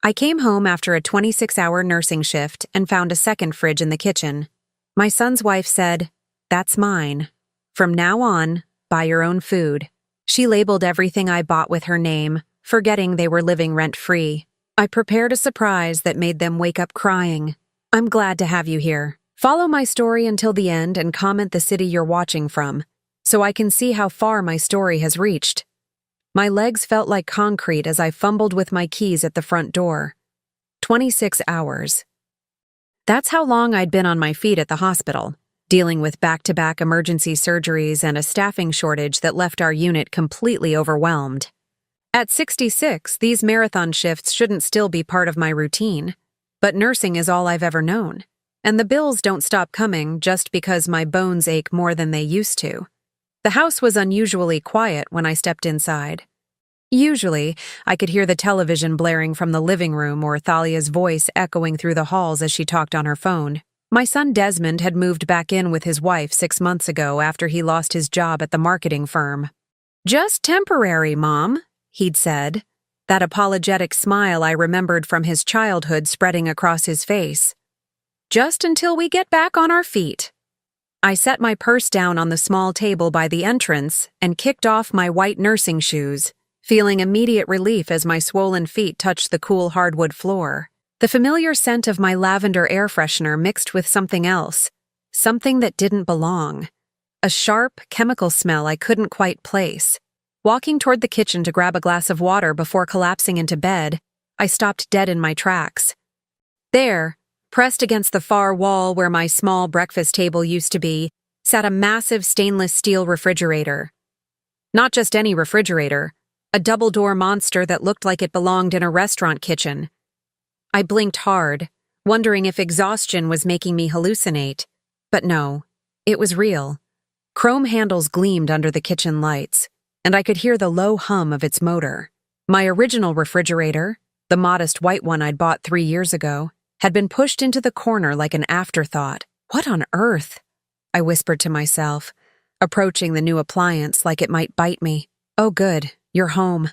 I came home after a 26-hour nursing shift and found a second fridge in the kitchen. My son's wife said, "That's mine. From now on, buy your own food." She labeled everything I bought with her name, forgetting they were living rent-free. I prepared a surprise that made them wake up crying. I'm glad to have you here. Follow my story until the end and comment the city you're watching from, so I can see how far my story has reached. My legs felt like concrete as I fumbled with my keys at the front door. 26 hours. That's how long I'd been on my feet at the hospital, dealing with back-to-back emergency surgeries and a staffing shortage that left our unit completely overwhelmed. At 66, these marathon shifts shouldn't still be part of my routine, but nursing is all I've ever known, and the bills don't stop coming just because my bones ache more than they used to. The house was unusually quiet when I stepped inside. Usually, I could hear the television blaring from the living room or Thalia's voice echoing through the halls as she talked on her phone. My son Desmond had moved back in with his wife 6 months ago after he lost his job at the marketing firm. "Just temporary, Mom," he'd said, that apologetic smile I remembered from his childhood spreading across his face. "Just until we get back on our feet." I set my purse down on the small table by the entrance and kicked off my white nursing shoes, feeling immediate relief as my swollen feet touched the cool hardwood floor. The familiar scent of my lavender air freshener mixed with something else, something that didn't belong. A sharp, chemical smell I couldn't quite place. Walking toward the kitchen to grab a glass of water before collapsing into bed, I stopped dead in my tracks. There, pressed against the far wall where my small breakfast table used to be, sat a massive stainless steel refrigerator. Not just any refrigerator, a double-door monster that looked like it belonged in a restaurant kitchen. I blinked hard, wondering if exhaustion was making me hallucinate. But no, it was real. Chrome handles gleamed under the kitchen lights, and I could hear the low hum of its motor. My original refrigerator, the modest white one I'd bought 3 years ago, had been pushed into the corner like an afterthought. What on earth? I whispered to myself, approaching the new appliance like it might bite me. "Oh good, you're home."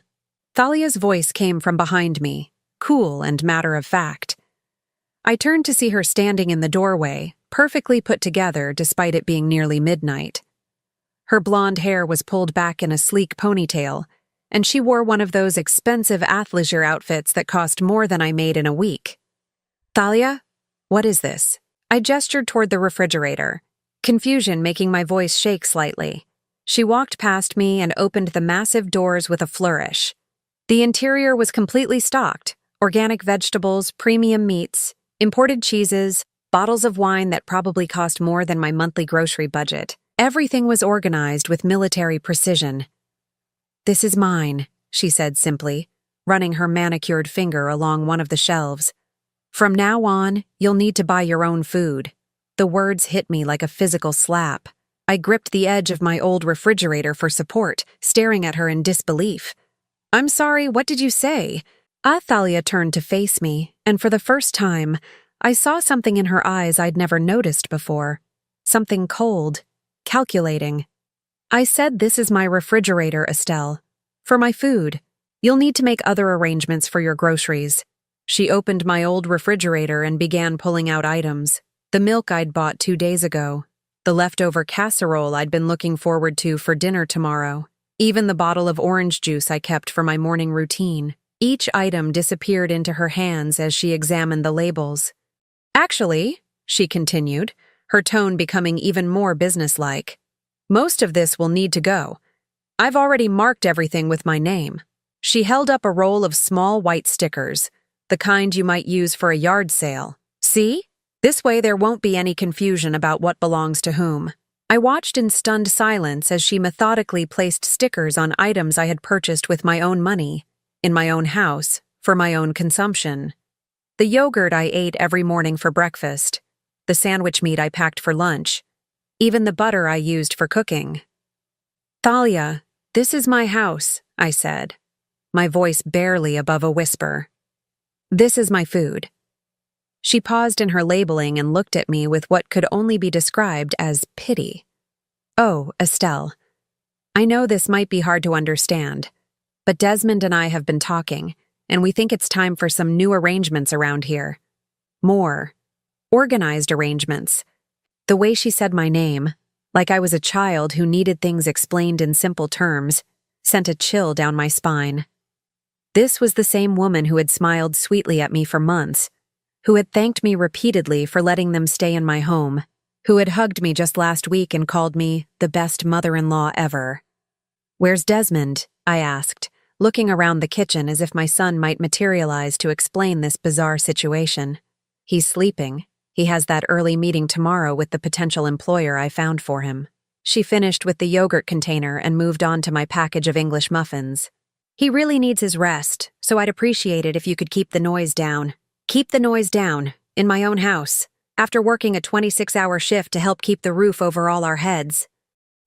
Thalia's voice came from behind me, cool and matter-of-fact. I turned to see her standing in the doorway, perfectly put together despite it being nearly midnight. Her blonde hair was pulled back in a sleek ponytail, and she wore one of those expensive athleisure outfits that cost more than I made in a week. "Thalia, what is this?" I gestured toward the refrigerator, confusion making my voice shake slightly. She walked past me and opened the massive doors with a flourish. The interior was completely stocked: organic vegetables, premium meats, imported cheeses, bottles of wine that probably cost more than my monthly grocery budget. Everything was organized with military precision. "This is mine," she said simply, running her manicured finger along one of the shelves. "From now on, you'll need to buy your own food." The words hit me like a physical slap. I gripped the edge of my old refrigerator for support, staring at her in disbelief. "I'm sorry, what did you say?" Thalia turned to face me, and for the first time, I saw something in her eyes I'd never noticed before. Something cold, calculating. "I said this is my refrigerator, Estelle. For my food. You'll need to make other arrangements for your groceries." She opened my old refrigerator and began pulling out items. The milk I'd bought 2 days ago. The leftover casserole I'd been looking forward to for dinner tomorrow. Even the bottle of orange juice I kept for my morning routine. Each item disappeared into her hands as she examined the labels. "Actually," she continued, her tone becoming even more businesslike, "most of this will need to go. I've already marked everything with my name." She held up a roll of small white stickers, the kind you might use for a yard sale. "See? This way there won't be any confusion about what belongs to whom." I watched in stunned silence as she methodically placed stickers on items I had purchased with my own money, in my own house, for my own consumption. The yogurt I ate every morning for breakfast, the sandwich meat I packed for lunch, even the butter I used for cooking. "Thalia, this is my house," I said, my voice barely above a whisper. "This is my food." She paused in her labeling and looked at me with what could only be described as pity. "Oh, Estelle, I know this might be hard to understand, but Desmond and I have been talking, and we think it's time for some new arrangements around here. More organized arrangements. The way she said my name, like I was a child who needed things explained in simple terms, sent a chill down my spine. This was the same woman who had smiled sweetly at me for months, who had thanked me repeatedly for letting them stay in my home, who had hugged me just last week and called me the best mother-in-law ever. "Where's Desmond?" I asked, looking around the kitchen as if my son might materialize to explain this bizarre situation. "He's sleeping. He has that early meeting tomorrow with the potential employer I found for him." She finished with the yogurt container and moved on to my package of English muffins. "He really needs his rest, so I'd appreciate it if you could keep the noise down. Keep the noise down, in my own house, after working a 26-hour shift to help keep the roof over all our heads."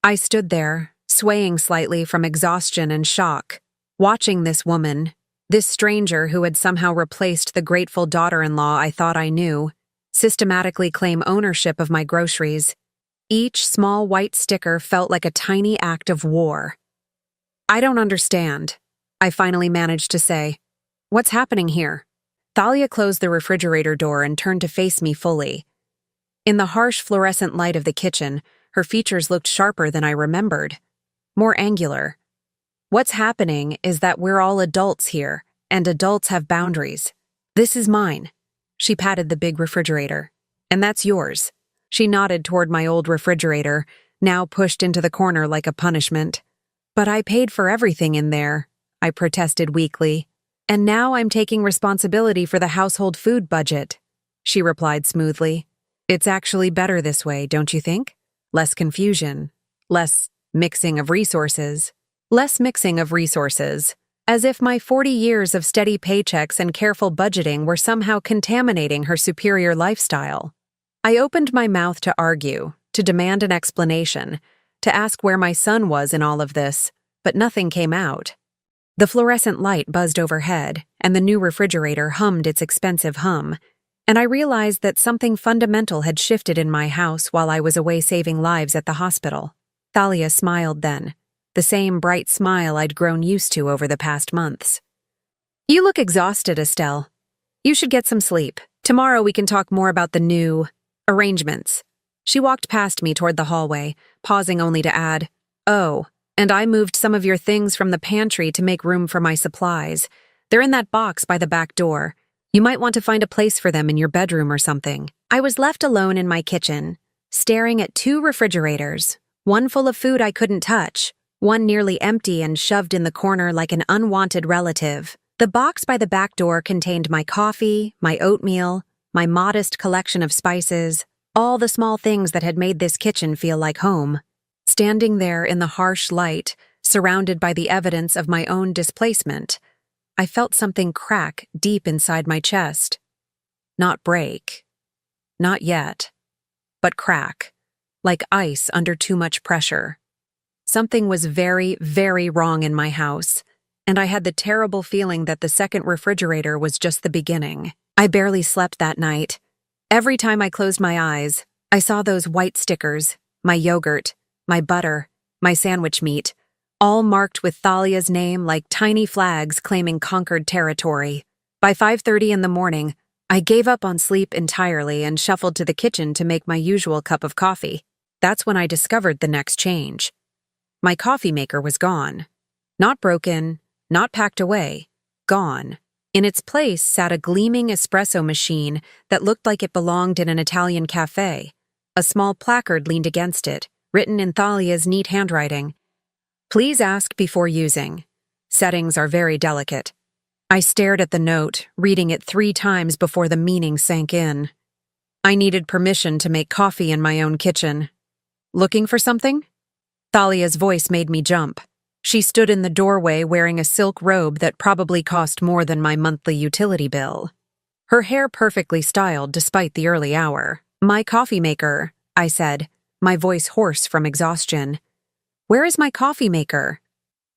I stood there, swaying slightly from exhaustion and shock, watching this woman, this stranger who had somehow replaced the grateful daughter-in-law I thought I knew, systematically claim ownership of my groceries. Each small white sticker felt like a tiny act of war. "I don't understand," I finally managed to say. "What's happening here?" Thalia closed the refrigerator door and turned to face me fully. In the harsh fluorescent light of the kitchen, her features looked sharper than I remembered, more angular. "What's happening is that we're all adults here, and adults have boundaries. This is mine." She patted the big refrigerator. "And that's yours." She nodded toward my old refrigerator, now pushed into the corner like a punishment. "But I paid for everything in there," I protested weakly. "And now I'm taking responsibility for the household food budget," she replied smoothly. "It's actually better this way, don't you think? Less confusion, less mixing of resources. Less mixing of resources. As if my 40 years of steady paychecks and careful budgeting were somehow contaminating her superior lifestyle. I opened my mouth to argue, to demand an explanation, to ask where my son was in all of this, but nothing came out. The fluorescent light buzzed overhead, and the new refrigerator hummed its expensive hum, and I realized that something fundamental had shifted in my house while I was away saving lives at the hospital. Thalia smiled then, the same bright smile I'd grown used to over the past months. "You look exhausted, Estelle. You should get some sleep. Tomorrow we can talk more about the new arrangements." She walked past me toward the hallway, pausing only to add, "Oh, and I moved some of your things from the pantry to make room for my supplies. They're in that box by the back door. You might want to find a place for them in your bedroom or something." I was left alone in my kitchen, staring at two refrigerators, one full of food I couldn't touch, one nearly empty and shoved in the corner like an unwanted relative. The box by the back door contained my coffee, my oatmeal, my modest collection of spices, all the small things that had made this kitchen feel like home. Standing there in the harsh light, surrounded by the evidence of my own displacement, I felt something crack deep inside my chest. Not break. Not yet. But crack, like ice under too much pressure. Something was very, very wrong in my house, and I had the terrible feeling that the second refrigerator was just the beginning. I barely slept that night. Every time I closed my eyes, I saw those white stickers, my yogurt, my butter, my sandwich meat, all marked with Thalia's name like tiny flags claiming conquered territory. By 5:30 in the morning, I gave up on sleep entirely and shuffled to the kitchen to make my usual cup of coffee. That's when I discovered the next change. My coffee maker was gone. Not broken, not packed away. Gone. In its place sat a gleaming espresso machine that looked like it belonged in an Italian cafe. A small placard leaned against it, written in Thalia's neat handwriting. "Please ask before using. Settings are very delicate." I stared at the note, reading it 3 times before the meaning sank in. I needed permission to make coffee in my own kitchen. "Looking for something?" Thalia's voice made me jump. She stood in the doorway wearing a silk robe that probably cost more than my monthly utility bill. Her hair perfectly styled despite the early hour. "My coffee maker," I said, my voice hoarse from exhaustion. "Where is my coffee maker?"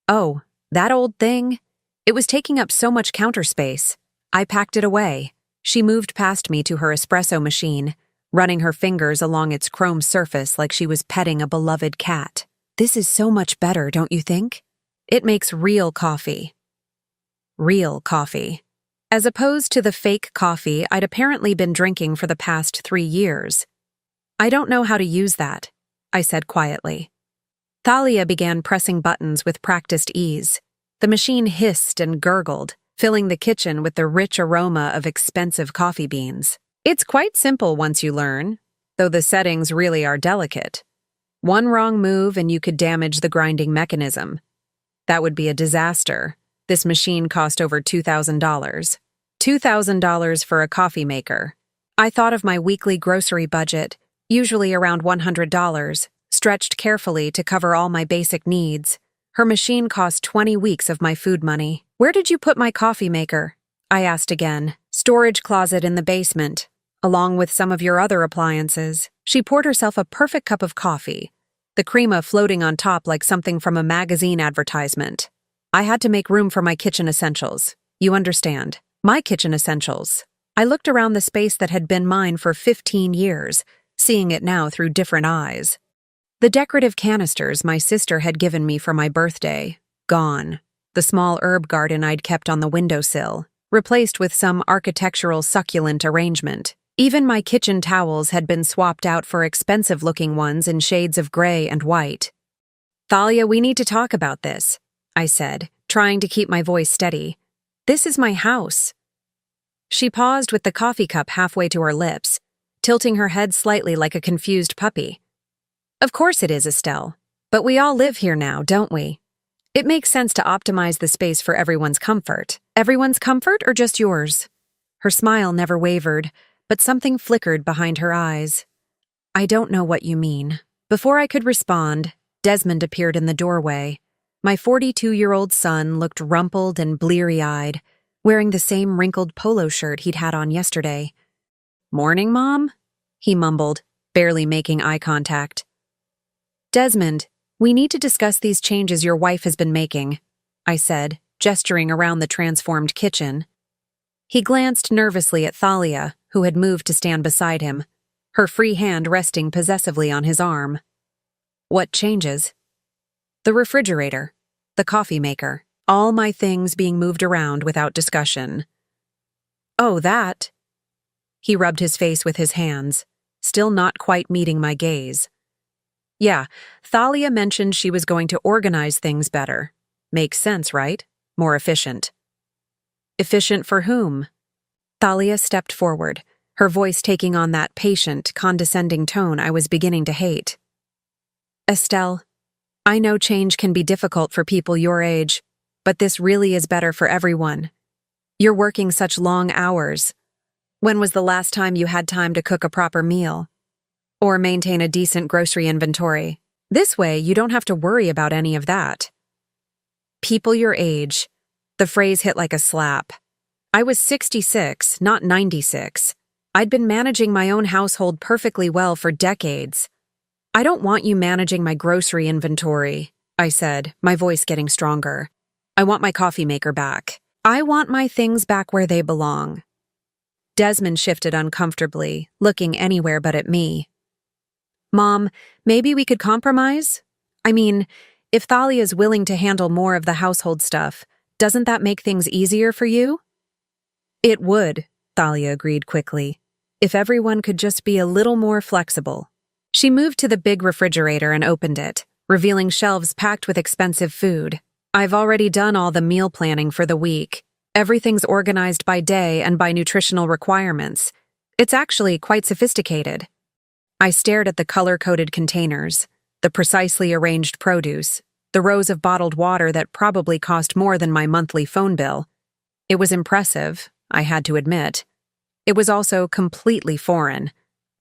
"Oh, that old thing? It was taking up so much counter space. I packed it away." She moved past me to her espresso machine, running her fingers along its chrome surface like she was petting a beloved cat. "This is so much better, don't you think? It makes real coffee." real coffee. As opposed to the fake coffee I'd apparently been drinking for the past 3 years. I don't know how to use that, I said quietly. Thalia began pressing buttons with practiced ease. The machine hissed and gurgled, filling the kitchen with the rich aroma of expensive coffee beans. It's quite simple once you learn, though the settings really are delicate. One wrong move and you could damage the grinding mechanism. That would be a disaster. This machine cost over $2,000. $2,000 for a coffee maker. I thought of my weekly grocery budget, usually around $100, stretched carefully to cover all my basic needs. Her machine cost 20 weeks of my food money. Where did you put my coffee maker? I asked again. Storage closet in the basement, along with some of your other appliances. She poured herself a perfect cup of coffee, the crema floating on top like something from a magazine advertisement. I had to make room for my kitchen essentials. You understand. My kitchen essentials. I looked around the space that had been mine for 15 years, seeing it now through different eyes. The decorative canisters my sister had given me for my birthday, gone. The small herb garden I'd kept on the windowsill, replaced with some architectural succulent arrangement. Even my kitchen towels had been swapped out for expensive-looking ones in shades of gray and white. Thalia, we need to talk about this, I said, trying to keep my voice steady. This is my house. She paused with the coffee cup halfway to her lips, tilting her head slightly like a confused puppy. Of course it is, Estelle. But we all live here now, don't we? It makes sense to optimize the space for everyone's comfort. Everyone's comfort or just yours? Her smile never wavered, but something flickered behind her eyes. I don't know what you mean. Before I could respond, Desmond appeared in the doorway. My 42-year-old son looked rumpled and bleary-eyed, wearing the same wrinkled polo shirt he'd had on yesterday. Morning, Mom? He mumbled, barely making eye contact. Desmond, we need to discuss these changes your wife has been making, I said, gesturing around the transformed kitchen. He glanced nervously at Thalia, who had moved to stand beside him, her free hand resting possessively on his arm. What changes? The refrigerator, the coffee maker, all my things being moved around without discussion. Oh, that. He rubbed his face with his hands, still not quite meeting my gaze. Yeah, Thalia mentioned she was going to organize things better. Makes sense, right? More efficient. Efficient for whom? Thalia stepped forward, her voice taking on that patient, condescending tone I was beginning to hate. Estelle, I know change can be difficult for people your age, but this really is better for everyone. You're working such long hours. When was the last time you had time to cook a proper meal? Or maintain a decent grocery inventory? This way, you don't have to worry about any of that. People your age. The phrase hit like a slap. I was 66, not 96. I'd been managing my own household perfectly well for decades. I don't want you managing my grocery inventory, I said, my voice getting stronger. I want my coffee maker back. I want my things back where they belong. Desmond shifted uncomfortably, looking anywhere but at me. Mom, maybe we could compromise? I mean, if Thalia's willing to handle more of the household stuff, doesn't that make things easier for you? It would, Thalia agreed quickly, if everyone could just be a little more flexible. She moved to the big refrigerator and opened it, revealing shelves packed with expensive food. I've already done all the meal planning for the week. Everything's organized by day and by nutritional requirements. It's actually quite sophisticated. I stared at the color-coded containers, the precisely arranged produce, the rows of bottled water that probably cost more than my monthly phone bill. It was impressive, I had to admit. It was also completely foreign,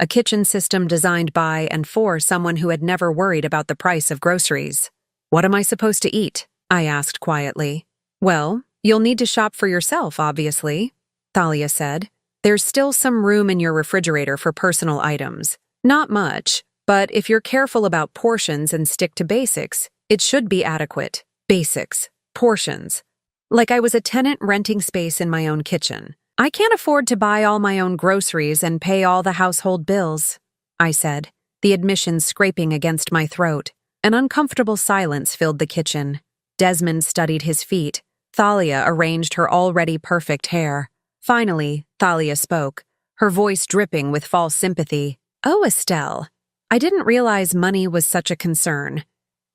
a kitchen system designed by and for someone who had never worried about the price of groceries. What am I supposed to eat? I asked quietly. Well, you'll need to shop for yourself, obviously, Thalia said. There's still some room in your refrigerator for personal items. Not much, but if you're careful about portions and stick to basics, it should be adequate. Basics. Portions. Like I was a tenant renting space in my own kitchen. I can't afford to buy all my own groceries and pay all the household bills, I said, the admission scraping against my throat. An uncomfortable silence filled the kitchen. Desmond studied his feet, Thalia arranged her already perfect hair. Finally, Thalia spoke, her voice dripping with false sympathy. "Oh, Estelle, I didn't realize money was such a concern.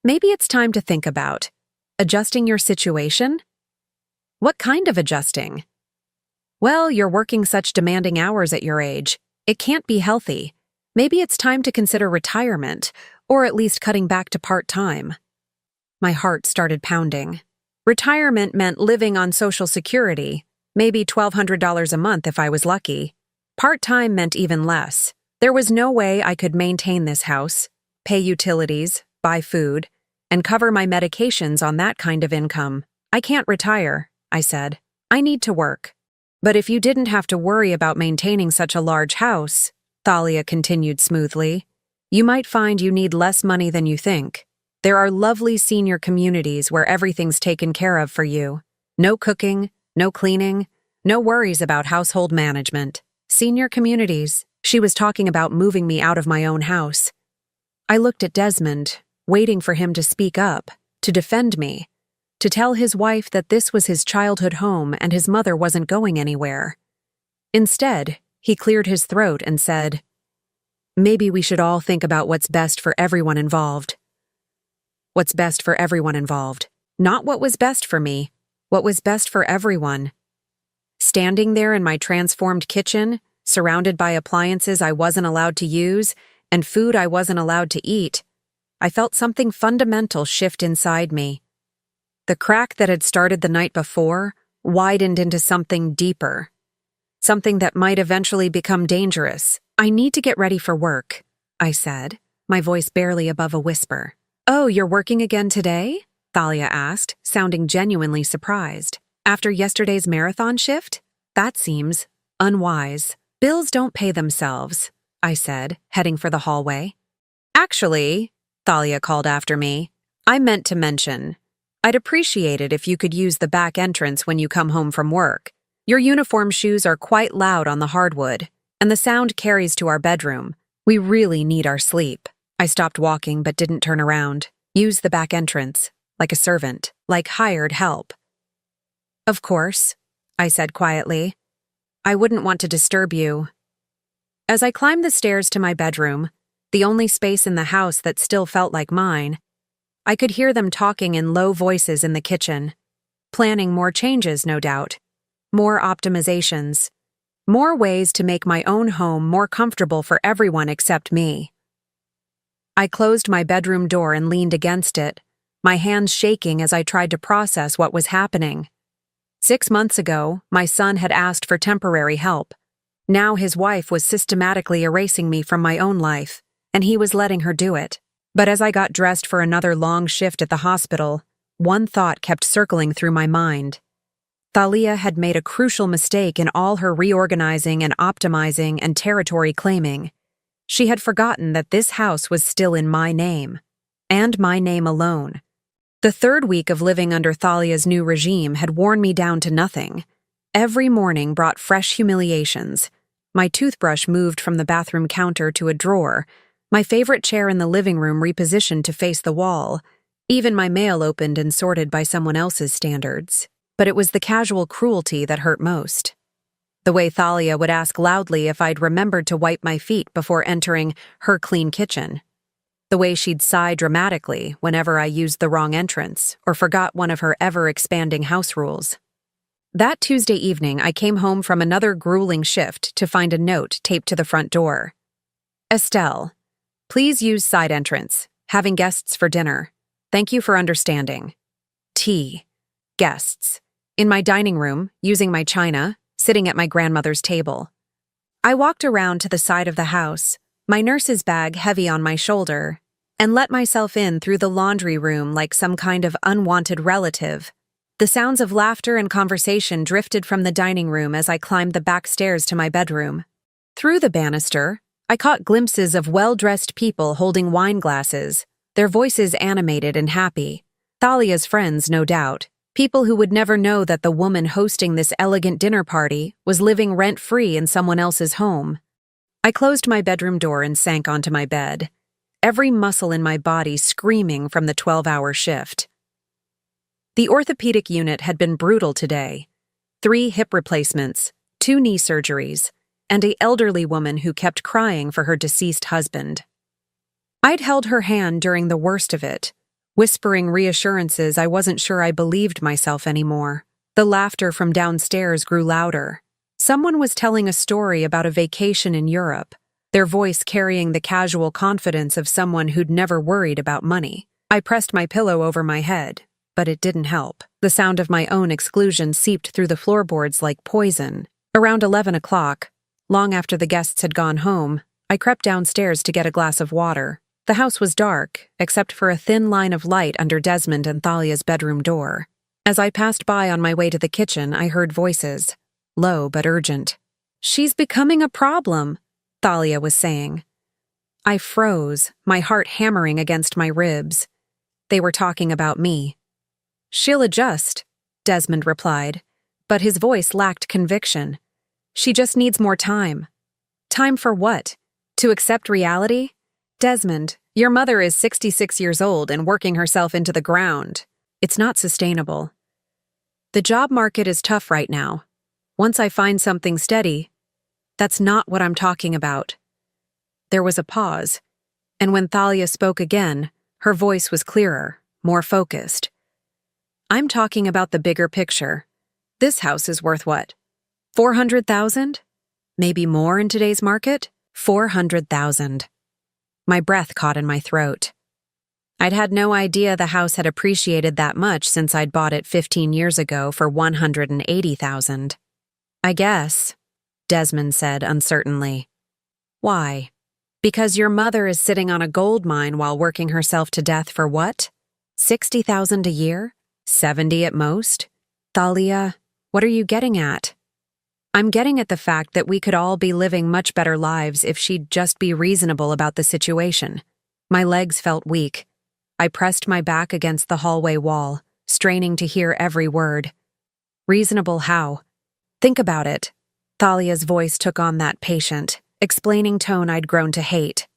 Maybe it's time to think about adjusting your situation?" "What kind of adjusting?" "Well, you're working such demanding hours at your age. It can't be healthy. Maybe it's time to consider retirement, or at least cutting back to part-time." My heart started pounding. Retirement meant living on Social Security, maybe $1,200 a month if I was lucky. Part-time meant even less. There was no way I could maintain this house, pay utilities, buy food, and cover my medications on that kind of income. "I can't retire," I said. "I need to work." "But if you didn't have to worry about maintaining such a large house," Thalia continued smoothly, "you might find you need less money than you think. There are lovely senior communities where everything's taken care of for you. No cooking, no cleaning, no worries about household management. Senior communities." She was talking about moving me out of my own house. I looked at Desmond, waiting for him to speak up, to defend me, to tell his wife that this was his childhood home and his mother wasn't going anywhere. Instead, he cleared his throat and said, "Maybe we should all think about what's best for everyone involved." What's best for everyone involved. Not what was best for me, what was best for everyone. Standing there in my transformed kitchen, surrounded by appliances I wasn't allowed to use and food I wasn't allowed to eat, I felt something fundamental shift inside me. The crack that had started the night before widened into something deeper, something that might eventually become dangerous. "I need to get ready for work," I said, my voice barely above a whisper. "Oh, you're working again today?" Thalia asked, sounding genuinely surprised. "After yesterday's marathon shift? That seems unwise." "Bills don't pay themselves," I said, heading for the hallway. "Actually," Thalia called after me, "I meant to mention, I'd appreciate it if you could use the back entrance when you come home from work. Your uniform shoes are quite loud on the hardwood, and the sound carries to our bedroom. We really need our sleep." I stopped walking but didn't turn around. "Use the back entrance, like a servant, like hired help." "Of course," I said quietly. "I wouldn't want to disturb you." As I climbed the stairs to my bedroom, the only space in the house that still felt like mine, I could hear them talking in low voices in the kitchen, planning more changes, no doubt, more optimizations, more ways to make my own home more comfortable for everyone except me. I closed my bedroom door and leaned against it, my hands shaking as I tried to process what was happening. 6 months ago, my son had asked for temporary help. Now his wife was systematically erasing me from my own life, and he was letting her do it. But as I got dressed for another long shift at the hospital, one thought kept circling through my mind. Thalia had made a crucial mistake in all her reorganizing and optimizing and territory claiming. She had forgotten that this house was still in my name, and my name alone. The 3rd week of living under Thalia's new regime had worn me down to nothing. Every morning brought fresh humiliations. My toothbrush moved from the bathroom counter to a drawer, my favorite chair in the living room repositioned to face the wall, even my mail opened and sorted by someone else's standards. But it was the casual cruelty that hurt most. The way Thalia would ask loudly if I'd remembered to wipe my feet before entering her clean kitchen. The way she'd sigh dramatically whenever I used the wrong entrance or forgot one of her ever-expanding house rules. That Tuesday evening, I came home from another grueling shift to find a note taped to the front door. "Estelle, please use side entrance. Having guests for dinner. Thank you for understanding. Tea. Guests. In my dining room, using my china, sitting at my grandmother's table." I walked around to the side of the house, my nurse's bag heavy on my shoulder, and let myself in through the laundry room like some kind of unwanted relative. The sounds of laughter and conversation drifted from the dining room as I climbed the back stairs to my bedroom. Through the banister, I caught glimpses of well-dressed people holding wine glasses, their voices animated and happy. Thalia's friends, no doubt. People who would never know that the woman hosting this elegant dinner party was living rent-free in someone else's home. I closed my bedroom door and sank onto my bed, every muscle in my body screaming from the 12-hour shift. The orthopedic unit had been brutal today. 3 hip replacements, 2 knee surgeries, and an elderly woman who kept crying for her deceased husband. I'd held her hand during the worst of it, whispering reassurances I wasn't sure I believed myself anymore. The laughter from downstairs grew louder. Someone was telling a story about a vacation in Europe, their voice carrying the casual confidence of someone who'd never worried about money. I pressed my pillow over my head, but it didn't help. The sound of my own exclusion seeped through the floorboards like poison. Around 11 o'clock, long after the guests had gone home, I crept downstairs to get a glass of water. The house was dark, except for a thin line of light under Desmond and Thalia's bedroom door. As I passed by on my way to the kitchen, I heard voices, low but urgent. "She's becoming a problem," Thalia was saying. I froze, my heart hammering against my ribs. They were talking about me. "She'll adjust," Desmond replied, but his voice lacked conviction. "She just needs more time." Time for what? To accept reality? "Desmond, your mother is 66 years old and working herself into the ground. It's not sustainable. The job market is tough right now. Once I find something steady..." "That's not what I'm talking about." There was a pause, and when Thalia spoke again, her voice was clearer, more focused. "I'm talking about the bigger picture. This house is worth what? 400,000? Maybe more in today's market? 400,000. My breath caught in my throat. I'd had no idea the house had appreciated that much since I'd bought it 15 years ago for 180,000. "I guess," Desmond said uncertainly. "Why? Because your mother is sitting on a gold mine while working herself to death for what? 60,000 a year? 70 at most? Thalia, what are you getting at?" "I'm getting at the fact that we could all be living much better lives if she'd just be reasonable about the situation." My legs felt weak. I pressed my back against the hallway wall, straining to hear every word. "Reasonable how?" "Think about it." Thalia's voice took on that patient, explaining tone I'd grown to hate.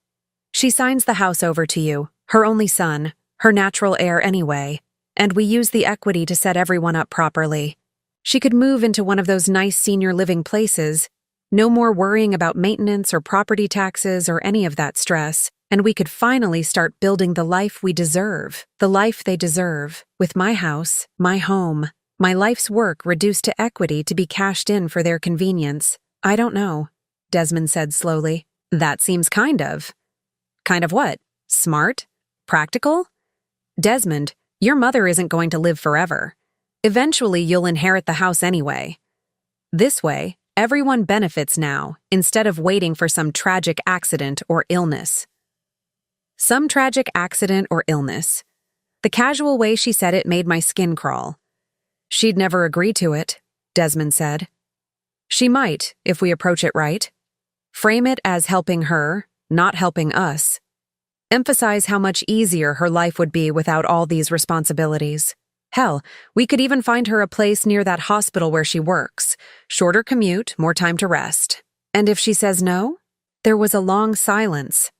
"She signs the house over to you, her only son, her natural heir anyway, and we use the equity to set everyone up properly. She could move into one of those nice senior living places, no more worrying about maintenance or property taxes or any of that stress, and we could finally start building the life we deserve, the life they deserve, with my house, my home, my life's work reduced to equity to be cashed in for their convenience." "I don't know," Desmond said slowly. "That seems kind of." "Kind of what? Smart? Practical?" "Desmond, your mother isn't going to live forever. Eventually you'll inherit the house anyway. This way, everyone benefits now, instead of waiting for some tragic accident or illness." Some tragic accident or illness. The casual way she said it made my skin crawl. "She'd never agree to it," Desmond said. "She might, if we approach it right. Frame it as helping her, not helping us. Emphasize how much easier her life would be without all these responsibilities. Hell, we could even find her a place near that hospital where she works. Shorter commute, more time to rest. And if she says no?" There was a long silence.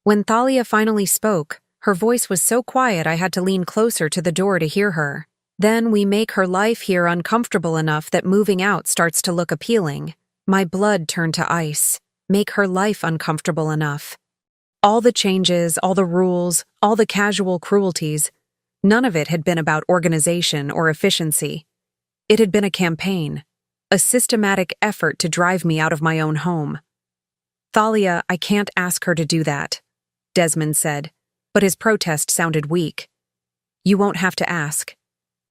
When Thalia finally spoke, her voice was so quiet I had to lean closer to the door to hear her. "Then we make her life here uncomfortable enough that moving out starts to look appealing." My blood turned to ice. Make her life uncomfortable enough. All the changes, all the rules, all the casual cruelties, none of it had been about organization or efficiency. It had been a campaign, a systematic effort to drive me out of my own home. "Thalia, I can't ask her to do that," Desmond said, but his protest sounded weak. "You won't have to ask.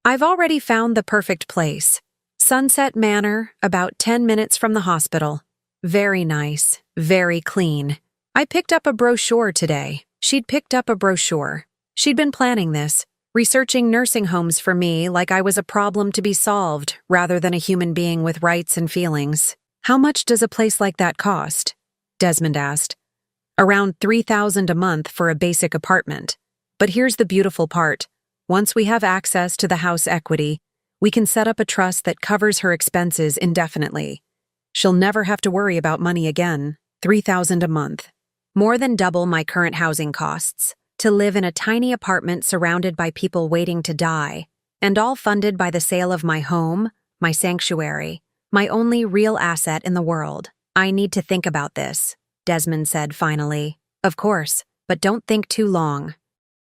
I've already found the perfect place. Sunset Manor, about 10 minutes from the hospital. Very nice, very clean. I picked up a brochure today." She'd picked up a brochure. She'd been planning this, researching nursing homes for me like I was a problem to be solved rather than a human being with rights and feelings. "How much does a place like that cost?" Desmond asked. "Around $3,000 a month for a basic apartment. But here's the beautiful part. Once we have access to the house equity, we can set up a trust that covers her expenses indefinitely. She'll never have to worry about money again. $3,000 a month. More than double my current housing costs. To live in a tiny apartment surrounded by people waiting to die. And all funded by the sale of my home, my sanctuary, my only real asset in the world. I need to think about this, Desmond said finally. Of course, but don't think too long.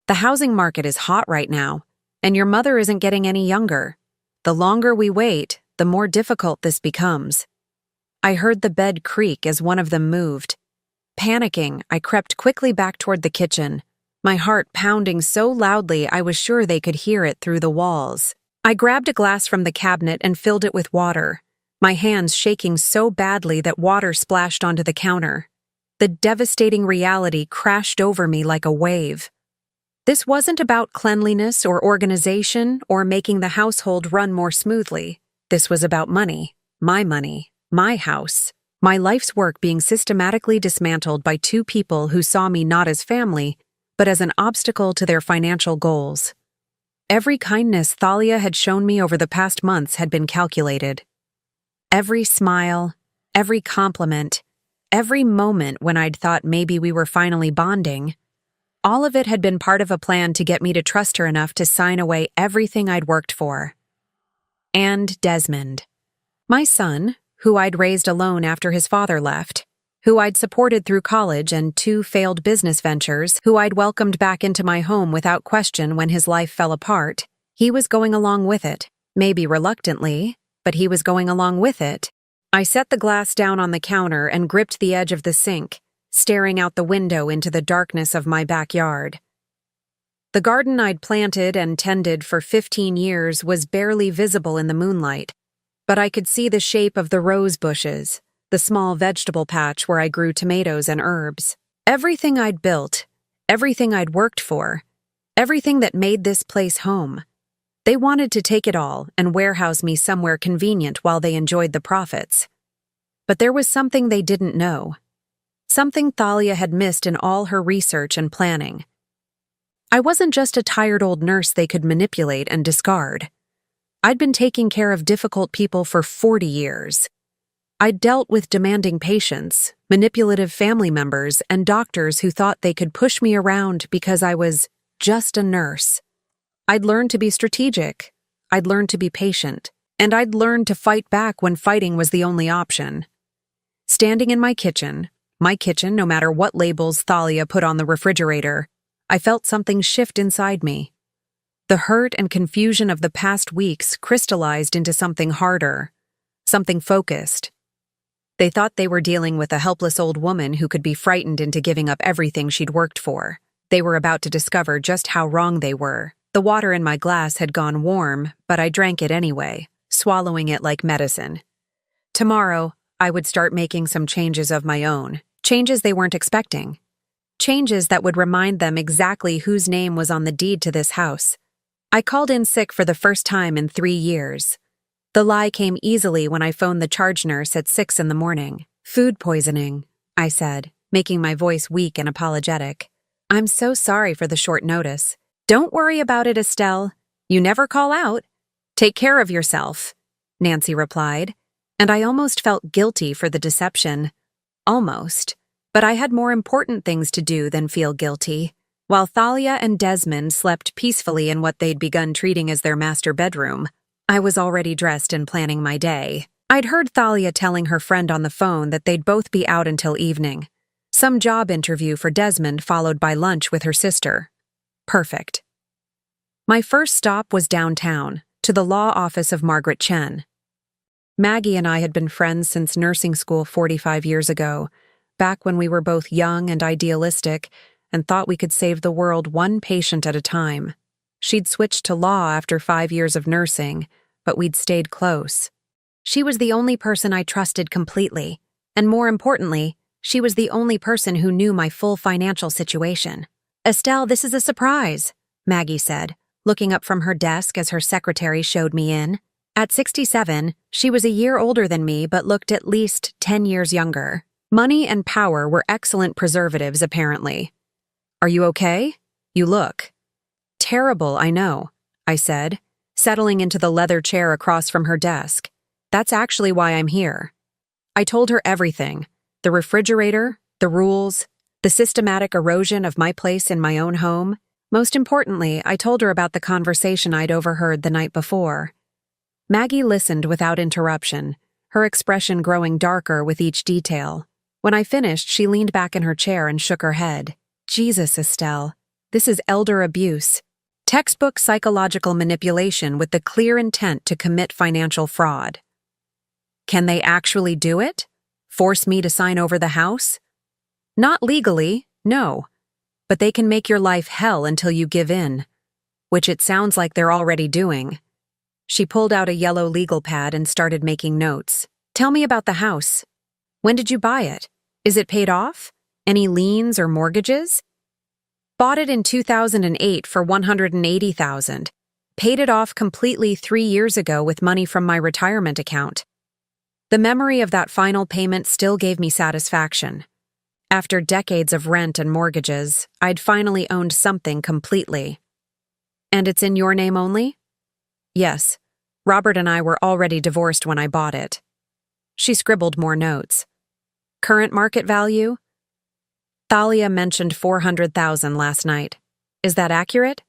The housing market is hot right now, and your mother isn't getting any younger. The longer we wait, the more difficult this becomes. I heard the bed creak as one of them moved. Panicking, I crept quickly back toward the kitchen, my heart pounding so loudly I was sure they could hear it through the walls. I grabbed a glass from the cabinet and filled it with water, my hands shaking so badly that water splashed onto the counter. The devastating reality crashed over me like a wave. This wasn't about cleanliness or organization or making the household run more smoothly. This was about money, my house, my life's work being systematically dismantled by two people who saw me not as family, but as an obstacle to their financial goals. Every kindness Thalia had shown me over the past months had been calculated. Every smile, every compliment, every moment when I'd thought maybe we were finally bonding, all of it had been part of a plan to get me to trust her enough to sign away everything I'd worked for. And Desmond, my son, who I'd raised alone after his father left, who I'd supported through college and 2 failed business ventures, who I'd welcomed back into my home without question when his life fell apart, he was going along with it, maybe reluctantly, but he was going along with it. I set the glass down on the counter and gripped the edge of the sink, staring out the window into the darkness of my backyard. The garden I'd planted and tended for 15 years was barely visible in the moonlight, but I could see the shape of the rose bushes, the small vegetable patch where I grew tomatoes and herbs. Everything I'd built, everything I'd worked for, everything that made this place home. They wanted to take it all and warehouse me somewhere convenient while they enjoyed the profits. But there was something they didn't know. Something Thalia had missed in all her research and planning. I wasn't just a tired old nurse they could manipulate and discard. I'd been taking care of difficult people for 40 years. I'd dealt with demanding patients, manipulative family members, and doctors who thought they could push me around because I was just a nurse. I'd learned to be strategic, I'd learned to be patient, and I'd learned to fight back when fighting was the only option. Standing in my kitchen, no matter what labels Thalia put on the refrigerator, I felt something shift inside me. The hurt and confusion of the past weeks crystallized into something harder, something focused. They thought they were dealing with a helpless old woman who could be frightened into giving up everything she'd worked for. They were about to discover just how wrong they were. The water in my glass had gone warm, but I drank it anyway, swallowing it like medicine. Tomorrow, I would start making some changes of my own, changes they weren't expecting. Changes that would remind them exactly whose name was on the deed to this house. I called in sick for the first time in 3 years. The lie came easily when I phoned the charge nurse at 6 in the morning. Food poisoning, I said, making my voice weak and apologetic. I'm so sorry for the short notice. Don't worry about it, Estelle. You never call out. Take care of yourself, Nancy replied, and I almost felt guilty for the deception. Almost. But I had more important things to do than feel guilty. While Thalia and Desmond slept peacefully in what they'd begun treating as their master bedroom, I was already dressed and planning my day. I'd heard Thalia telling her friend on the phone that they'd both be out until evening. Some job interview for Desmond followed by lunch with her sister. Perfect. My first stop was downtown, to the law office of Margaret Chen. Maggie and I had been friends since nursing school 45 years ago, back when we were both young and idealistic and thought we could save the world one patient at a time. She'd switched to law after 5 years of nursing, but we'd stayed close. She was the only person I trusted completely, and more importantly, she was the only person who knew my full financial situation. Estelle, this is a surprise, Maggie said, looking up from her desk as her secretary showed me in. At 67, she was a year older than me but looked at least 10 years younger. Money and power were excellent preservatives, apparently. Are you okay? You look. Terrible, I know, I said, settling into the leather chair across from her desk. That's actually why I'm here. I told her everything. The refrigerator, the rules, the systematic erosion of my place in my own home. Most importantly, I told her about the conversation I'd overheard the night before. Maggie listened without interruption, her expression growing darker with each detail. When I finished, she leaned back in her chair and shook her head. Jesus, Estelle, this is elder abuse. Textbook psychological manipulation with the clear intent to commit financial fraud. Can they actually do it? Force me to sign over the house? Not legally, no. But they can make your life hell until you give in, which it sounds like they're already doing. She pulled out a yellow legal pad and started making notes. Tell me about the house. When did you buy it? Is it paid off? Any liens or mortgages? Bought it in 2008 for $180,000. Paid it off completely 3 years ago with money from my retirement account. The memory of that final payment still gave me satisfaction. After decades of rent and mortgages, I'd finally owned something completely. And it's in your name only? Yes. Robert and I were already divorced when I bought it. She scribbled more notes. Current market value? Thalia mentioned $400,000 last night. Is that accurate?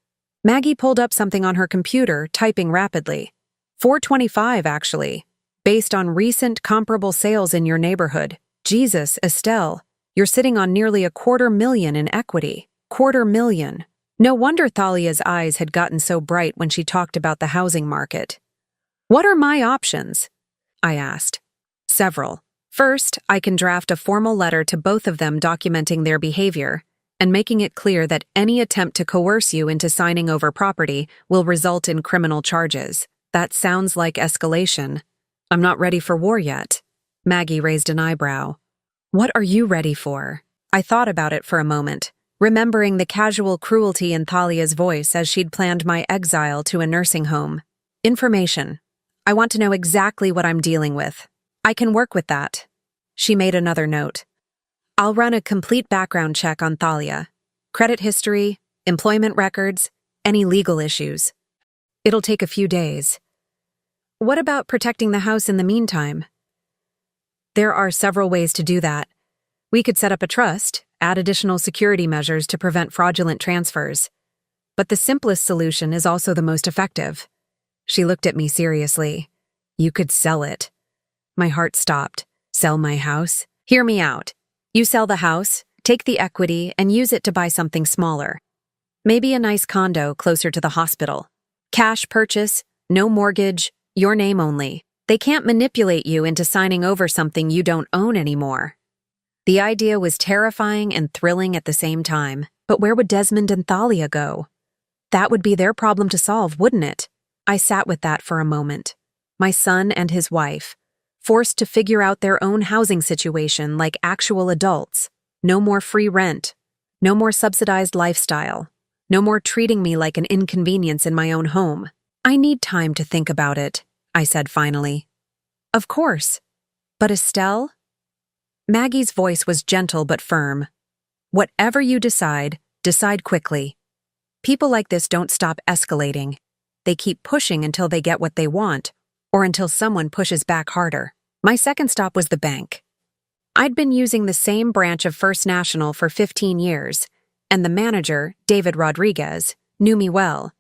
Maggie pulled up something on her computer, typing rapidly. $425, actually. Based on recent comparable sales in your neighborhood. Jesus, Estelle. You're sitting on nearly $250,000 in equity. $250,000. No wonder Thalia's eyes had gotten so bright when she talked about the housing market. What are my options? I asked. Several. First, I can draft a formal letter to both of them documenting their behavior and making it clear that any attempt to coerce you into signing over property will result in criminal charges. That sounds like escalation. I'm not ready for war yet. Maggie raised an eyebrow. What are you ready for? I thought about it for a moment, remembering the casual cruelty in Thalia's voice as she'd planned my exile to a nursing home. Information. I want to know exactly what I'm dealing with. I can work with that. She made another note. I'll run a complete background check on Thalia. Credit history, employment records, any legal issues. It'll take a few days. What about protecting the house in the meantime? There are several ways to do that. We could set up a trust, add additional security measures to prevent fraudulent transfers. But the simplest solution is also the most effective. She looked at me seriously. You could sell it. My heart stopped. Sell my house? Hear me out. You sell the house, take the equity, and use it to buy something smaller. Maybe a nice condo closer to the hospital. Cash purchase, no mortgage, your name only. They can't manipulate you into signing over something you don't own anymore. The idea was terrifying and thrilling at the same time, but where would Desmond and Thalia go? That would be their problem to solve, wouldn't it? I sat with that for a moment. My son and his wife, forced to figure out their own housing situation like actual adults. No more free rent. No more subsidized lifestyle. No more treating me like an inconvenience in my own home. I need time to think about it, I said finally. Of course. But Estelle? Maggie's voice was gentle but firm. Whatever you decide, decide quickly. People like this don't stop escalating. They keep pushing until they get what they want, or until someone pushes back harder. My second stop was the bank. I'd been using the same branch of First National for 15 years, and the manager, David Rodriguez, knew me well.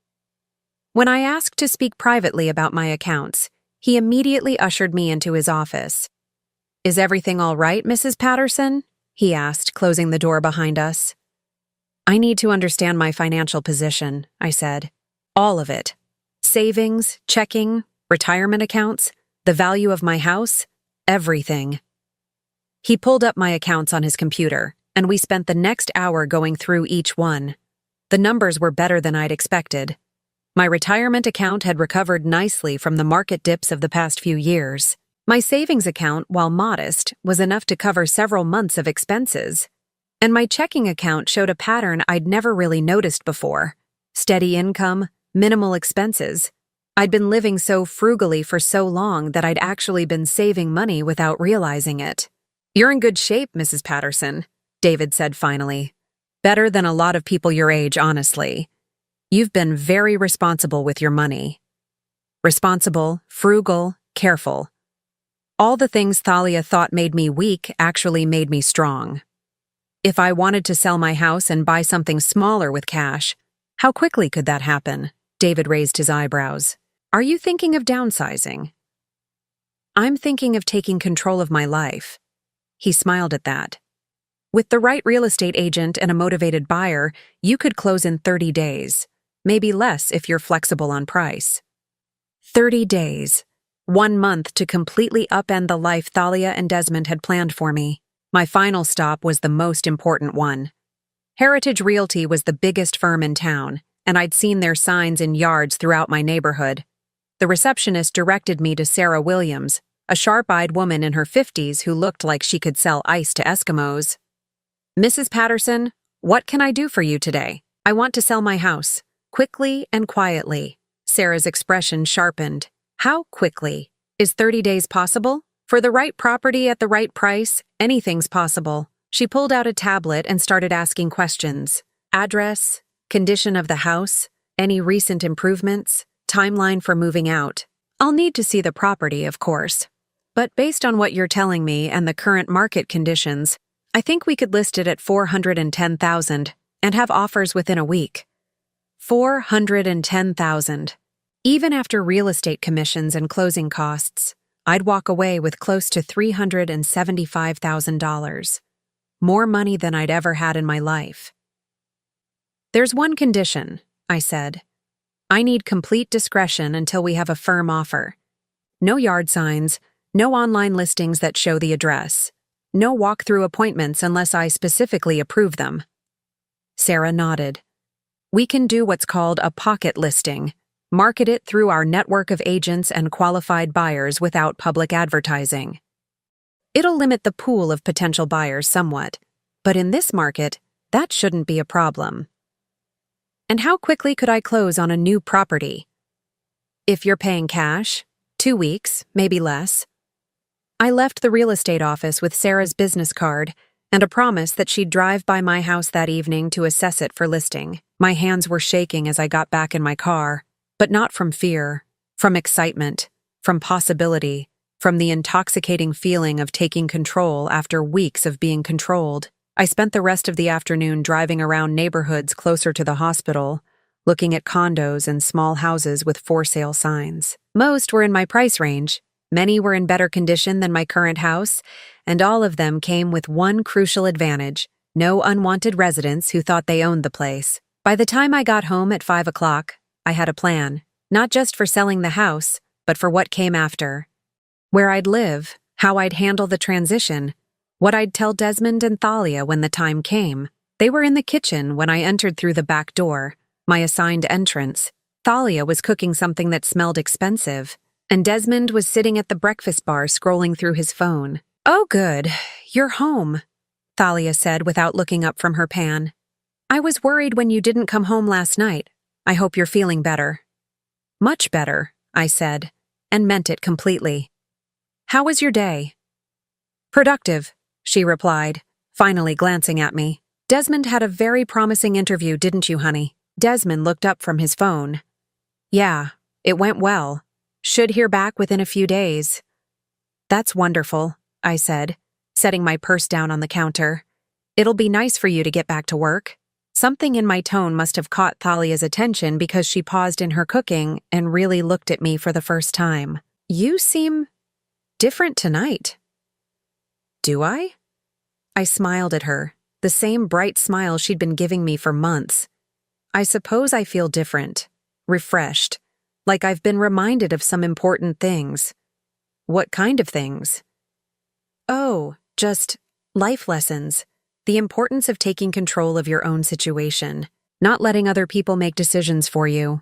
When I asked to speak privately about my accounts, he immediately ushered me into his office. Is everything all right, Mrs. Patterson? He asked, closing the door behind us. I need to understand my financial position, I said. All of it. Savings, checking, retirement accounts, the value of my house, everything. He pulled up my accounts on his computer, and we spent the next hour going through each one. The numbers were better than I'd expected. My retirement account had recovered nicely from the market dips of the past few years. My savings account, while modest, was enough to cover several months of expenses. And my checking account showed a pattern I'd never really noticed before. Steady income, minimal expenses. I'd been living so frugally for so long that I'd actually been saving money without realizing it. You're in good shape, Mrs. Patterson, David said finally. Better than a lot of people your age, honestly. You've been very responsible with your money. Responsible, frugal, careful. All the things Thalia thought made me weak actually made me strong. If I wanted to sell my house and buy something smaller with cash, How quickly could that happen? David raised his eyebrows. Are you thinking of downsizing? I'm thinking of taking control of my life. He smiled at that. With the right real estate agent and a motivated buyer, you could close in 30 days. Maybe less if you're flexible on price. 30 days. 1 month to completely upend the life Thalia and Desmond had planned for me. My final stop was the most important one. Heritage Realty was the biggest firm in town, and I'd seen their signs in yards throughout my neighborhood. The receptionist directed me to Sarah Williams, a sharp-eyed woman in her 50s who looked like she could sell ice to Eskimos. Mrs. Patterson, what can I do for you today? I want to sell my house. Quickly and quietly. Sarah's expression sharpened. How quickly? Is 30 days possible? For the right property at the right price, anything's possible. She pulled out a tablet and started asking questions. Address, condition of the house, any recent improvements, timeline for moving out. I'll need to see the property, of course. But based on what you're telling me and the current market conditions, I think we could list it at $410,000 and have offers within a week. $410,000. Even after real estate commissions and closing costs, I'd walk away with close to $375,000. More money than I'd ever had in my life. There's one condition, I said. I need complete discretion until we have a firm offer. No yard signs, no online listings that show the address. No walk-through appointments unless I specifically approve them. Sarah nodded. We can do what's called a pocket listing. Market it through our network of agents and qualified buyers without public advertising. It'll limit the pool of potential buyers somewhat, but in this market, that shouldn't be a problem. And how quickly could I close on a new property? If you're paying cash, 2 weeks, maybe less. I left the real estate office with Sarah's business card and a promise that she'd drive by my house that evening to assess it for listing. My hands were shaking as I got back in my car, but not from fear, from excitement, from possibility, from the intoxicating feeling of taking control after weeks of being controlled. I spent the rest of the afternoon driving around neighborhoods closer to the hospital, looking at condos and small houses with for sale signs. Most were in my price range. Many were in better condition than my current house, and all of them came with one crucial advantage: no unwanted residents who thought they owned the place. By the time I got home at 5 o'clock, I had a plan, not just for selling the house, but for what came after. Where I'd live, how I'd handle the transition, what I'd tell Desmond and Thalia when the time came. They were in the kitchen when I entered through the back door, my assigned entrance. Thalia was cooking something that smelled expensive, and Desmond was sitting at the breakfast bar scrolling through his phone. "Oh good, you're home," Thalia said without looking up from her pan. "I was worried when you didn't come home last night. I hope you're feeling better." "Much better," I said, and meant it completely. "How was your day?" "Productive," she replied, finally glancing at me. "Desmond had a very promising interview, didn't you, honey?" Desmond looked up from his phone. "Yeah, it went well. Should hear back within a few days." "That's wonderful," I said, setting my purse down on the counter. "It'll be nice for you to get back to work." Something in my tone must have caught Thalia's attention because she paused in her cooking and really looked at me for the first time. "You seem different tonight." "Do I?" I smiled at her, the same bright smile she'd been giving me for months. "I suppose I feel different, refreshed, like I've been reminded of some important things." "What kind of things?" "Oh, just life lessons. The importance of taking control of your own situation, not letting other people make decisions for you."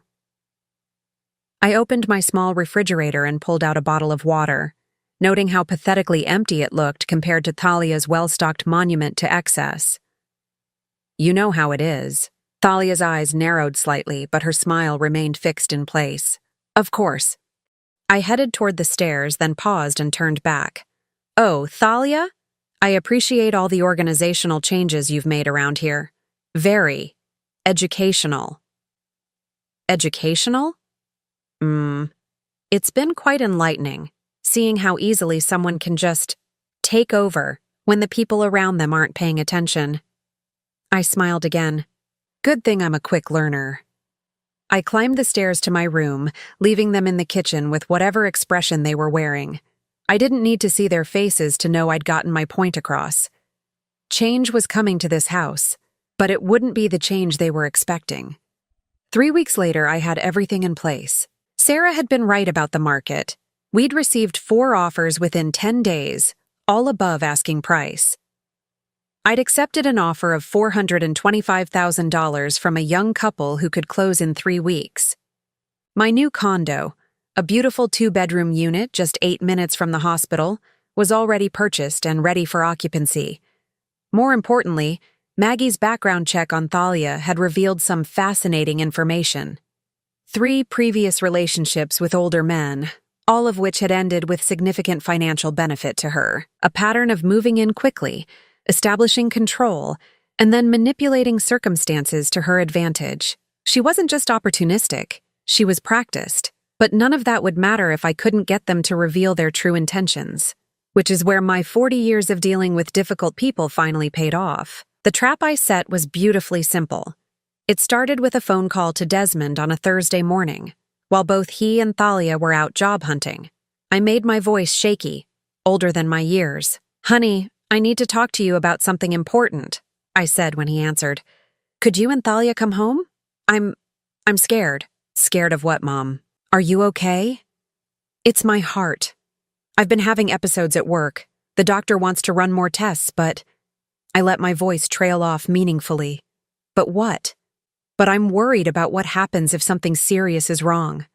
I opened my small refrigerator and pulled out a bottle of water, noting how pathetically empty it looked compared to Thalia's well-stocked monument to excess. "You know how it is." Thalia's eyes narrowed slightly, but her smile remained fixed in place. "Of course." I headed toward the stairs, then paused and turned back. "Oh, Thalia? I appreciate all the organizational changes you've made around here. Very educational." "Educational?" It's been quite enlightening, seeing how easily someone can just take over when the people around them aren't paying attention." I smiled again. Good thing I'm a quick learner. I climbed the stairs to my room, leaving them in the kitchen with whatever expression they were wearing. I didn't need to see their faces to know I'd gotten my point across. Change was coming to this house, but it wouldn't be the change they were expecting. 3 weeks later, I had everything in place. Sarah had been right about the market. We'd received 4 offers within 10 days, all above asking price. I'd accepted an offer of $425,000 from a young couple who could close in 3 weeks. My new condo, a beautiful 2-bedroom unit just 8 minutes from the hospital, was already purchased and ready for occupancy. More importantly, Maggie's background check on Thalia had revealed some fascinating information. 3 previous relationships with older men, all of which had ended with significant financial benefit to her, a pattern of moving in quickly, establishing control, and then manipulating circumstances to her advantage. She wasn't just opportunistic, she was practiced, but none of that would matter if I couldn't get them to reveal their true intentions, which is where my 40 years of dealing with difficult people finally paid off. The trap I set was beautifully simple. It started with a phone call to Desmond on a Thursday morning, while both he and Thalia were out job hunting. I made my voice shaky, older than my years. "Honey, I need to talk to you about something important," I said when he answered. "Could you and Thalia come home? I'm scared." "Scared of what, Mom? Are you okay?" "It's my heart. I've been having episodes at work. The doctor wants to run more tests, but..." I let my voice trail off meaningfully. "But what?" "But I'm worried about what happens if something serious is wrong.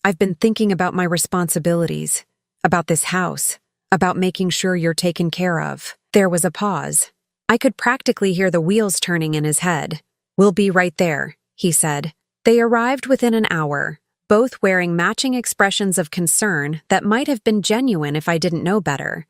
I've been thinking about my responsibilities, about this house, about making sure you're taken care of." There was a pause. I could practically hear the wheels turning in his head. "We'll be right there," he said. They arrived within an hour, both wearing matching expressions of concern that might have been genuine if I didn't know better.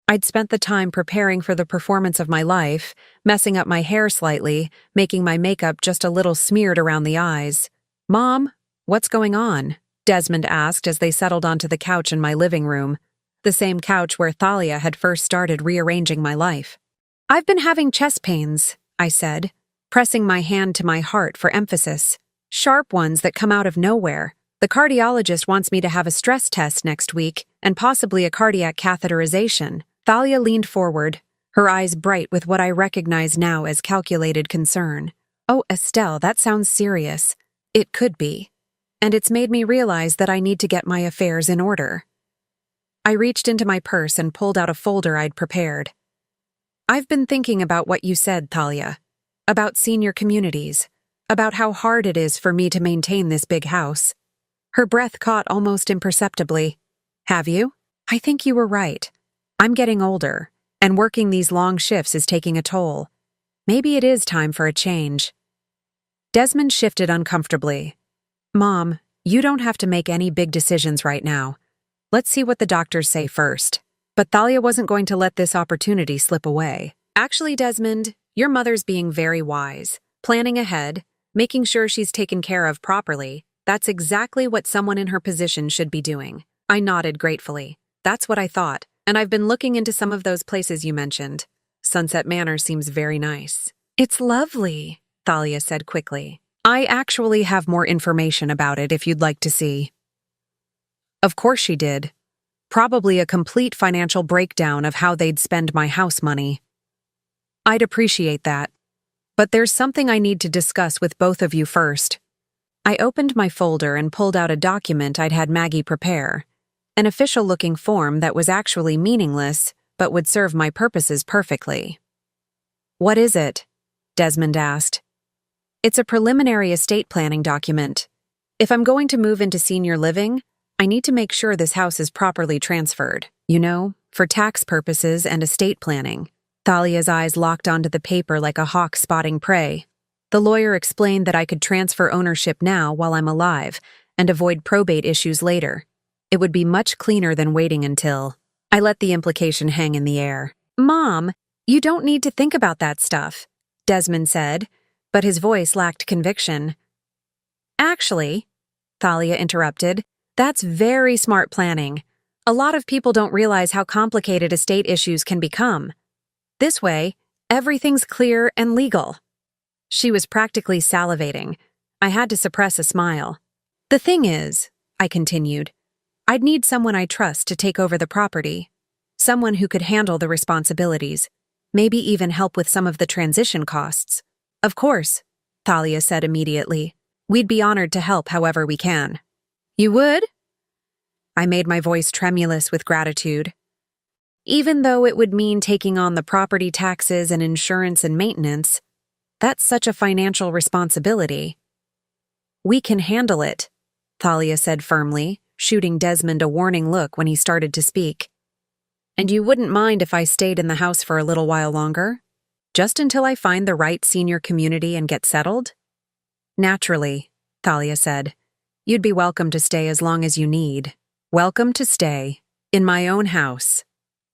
I'd spent the time preparing for the performance of my life, messing up my hair slightly, making my makeup just a little smeared around the eyes. "Mom, what's going on?" Desmond asked as they settled onto the couch in my living room, the same couch where Thalia had first started rearranging my life. "I've been having chest pains," I said, pressing my hand to my heart for emphasis. "Sharp ones that come out of nowhere. The cardiologist wants me to have a stress test next week and possibly a cardiac catheterization." Thalia leaned forward, her eyes bright with what I recognize now as calculated concern. "Oh, Estelle, that sounds serious." "It could be. And it's made me realize that I need to get my affairs in order." I reached into my purse and pulled out a folder I'd prepared. "I've been thinking about what you said, Thalia, about senior communities, about how hard it is for me to maintain this big house." Her breath caught almost imperceptibly. "Have you? I think you were right. I'm getting older, and working these long shifts is taking a toll. Maybe it is time for a change." Desmond shifted uncomfortably. "Mom, you don't have to make any big decisions right now. Let's see what the doctors say first." But Thalia wasn't going to let this opportunity slip away. "Actually, Desmond, your mother's being very wise, planning ahead, making sure she's taken care of properly. That's exactly what someone in her position should be doing." I nodded gratefully. "That's what I thought, and I've been looking into some of those places you mentioned. Sunset Manor seems very nice." "It's lovely," Thalia said quickly. "I actually have more information about it if you'd like to see." Of course she did. Probably a complete financial breakdown of how they'd spend my house money. "I'd appreciate that. But there's something I need to discuss with both of you first." I opened my folder and pulled out a document I'd had Maggie prepare, an official-looking form that was actually meaningless but would serve my purposes perfectly. "What is it?" Desmond asked. "It's a preliminary estate planning document. If I'm going to move into senior living, I need to make sure this house is properly transferred, for tax purposes and estate planning." Thalia's eyes locked onto the paper like a hawk spotting prey. The lawyer explained that I could transfer ownership now while I'm alive and avoid probate issues later. It would be much cleaner than waiting until... I let the implication hang in the air. "Mom, you don't need to think about that stuff," Desmond said, but his voice lacked conviction. "Actually," Thalia interrupted, "that's very smart planning. A lot of people don't realize how complicated estate issues can become. This way, everything's clear and legal." She was practically salivating. I had to suppress a smile. The thing is, I continued, I'd need someone I trust to take over the property. Someone who could handle the responsibilities, maybe even help with some of the transition costs. Of course, Thalia said immediately. We'd be honored to help however we can. You would? I made my voice tremulous with gratitude. Even though it would mean taking on the property taxes and insurance and maintenance, that's such a financial responsibility. We can handle it, Thalia said firmly, shooting Desmond a warning look when he started to speak. And you wouldn't mind if I stayed in the house for a little while longer? Just until I find the right senior community and get settled? Naturally, Thalia said. You'd be welcome to stay as long as you need. Welcome to stay. In my own house.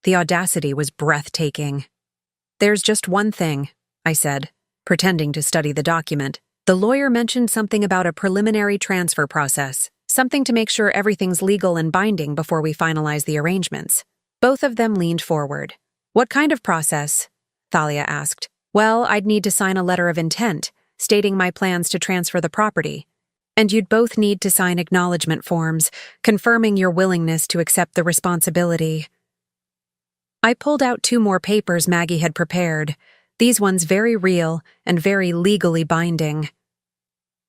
The audacity was breathtaking. There's just one thing, I said, pretending to study the document. The lawyer mentioned something about a preliminary transfer process, something to make sure everything's legal and binding before we finalize the arrangements. Both of them leaned forward. What kind of process? Thalia asked. Well, I'd need to sign a letter of intent, stating my plans to transfer the property. And you'd both need to sign acknowledgement forms, confirming your willingness to accept the responsibility. I pulled out 2 more papers Maggie had prepared, these ones very real and very legally binding.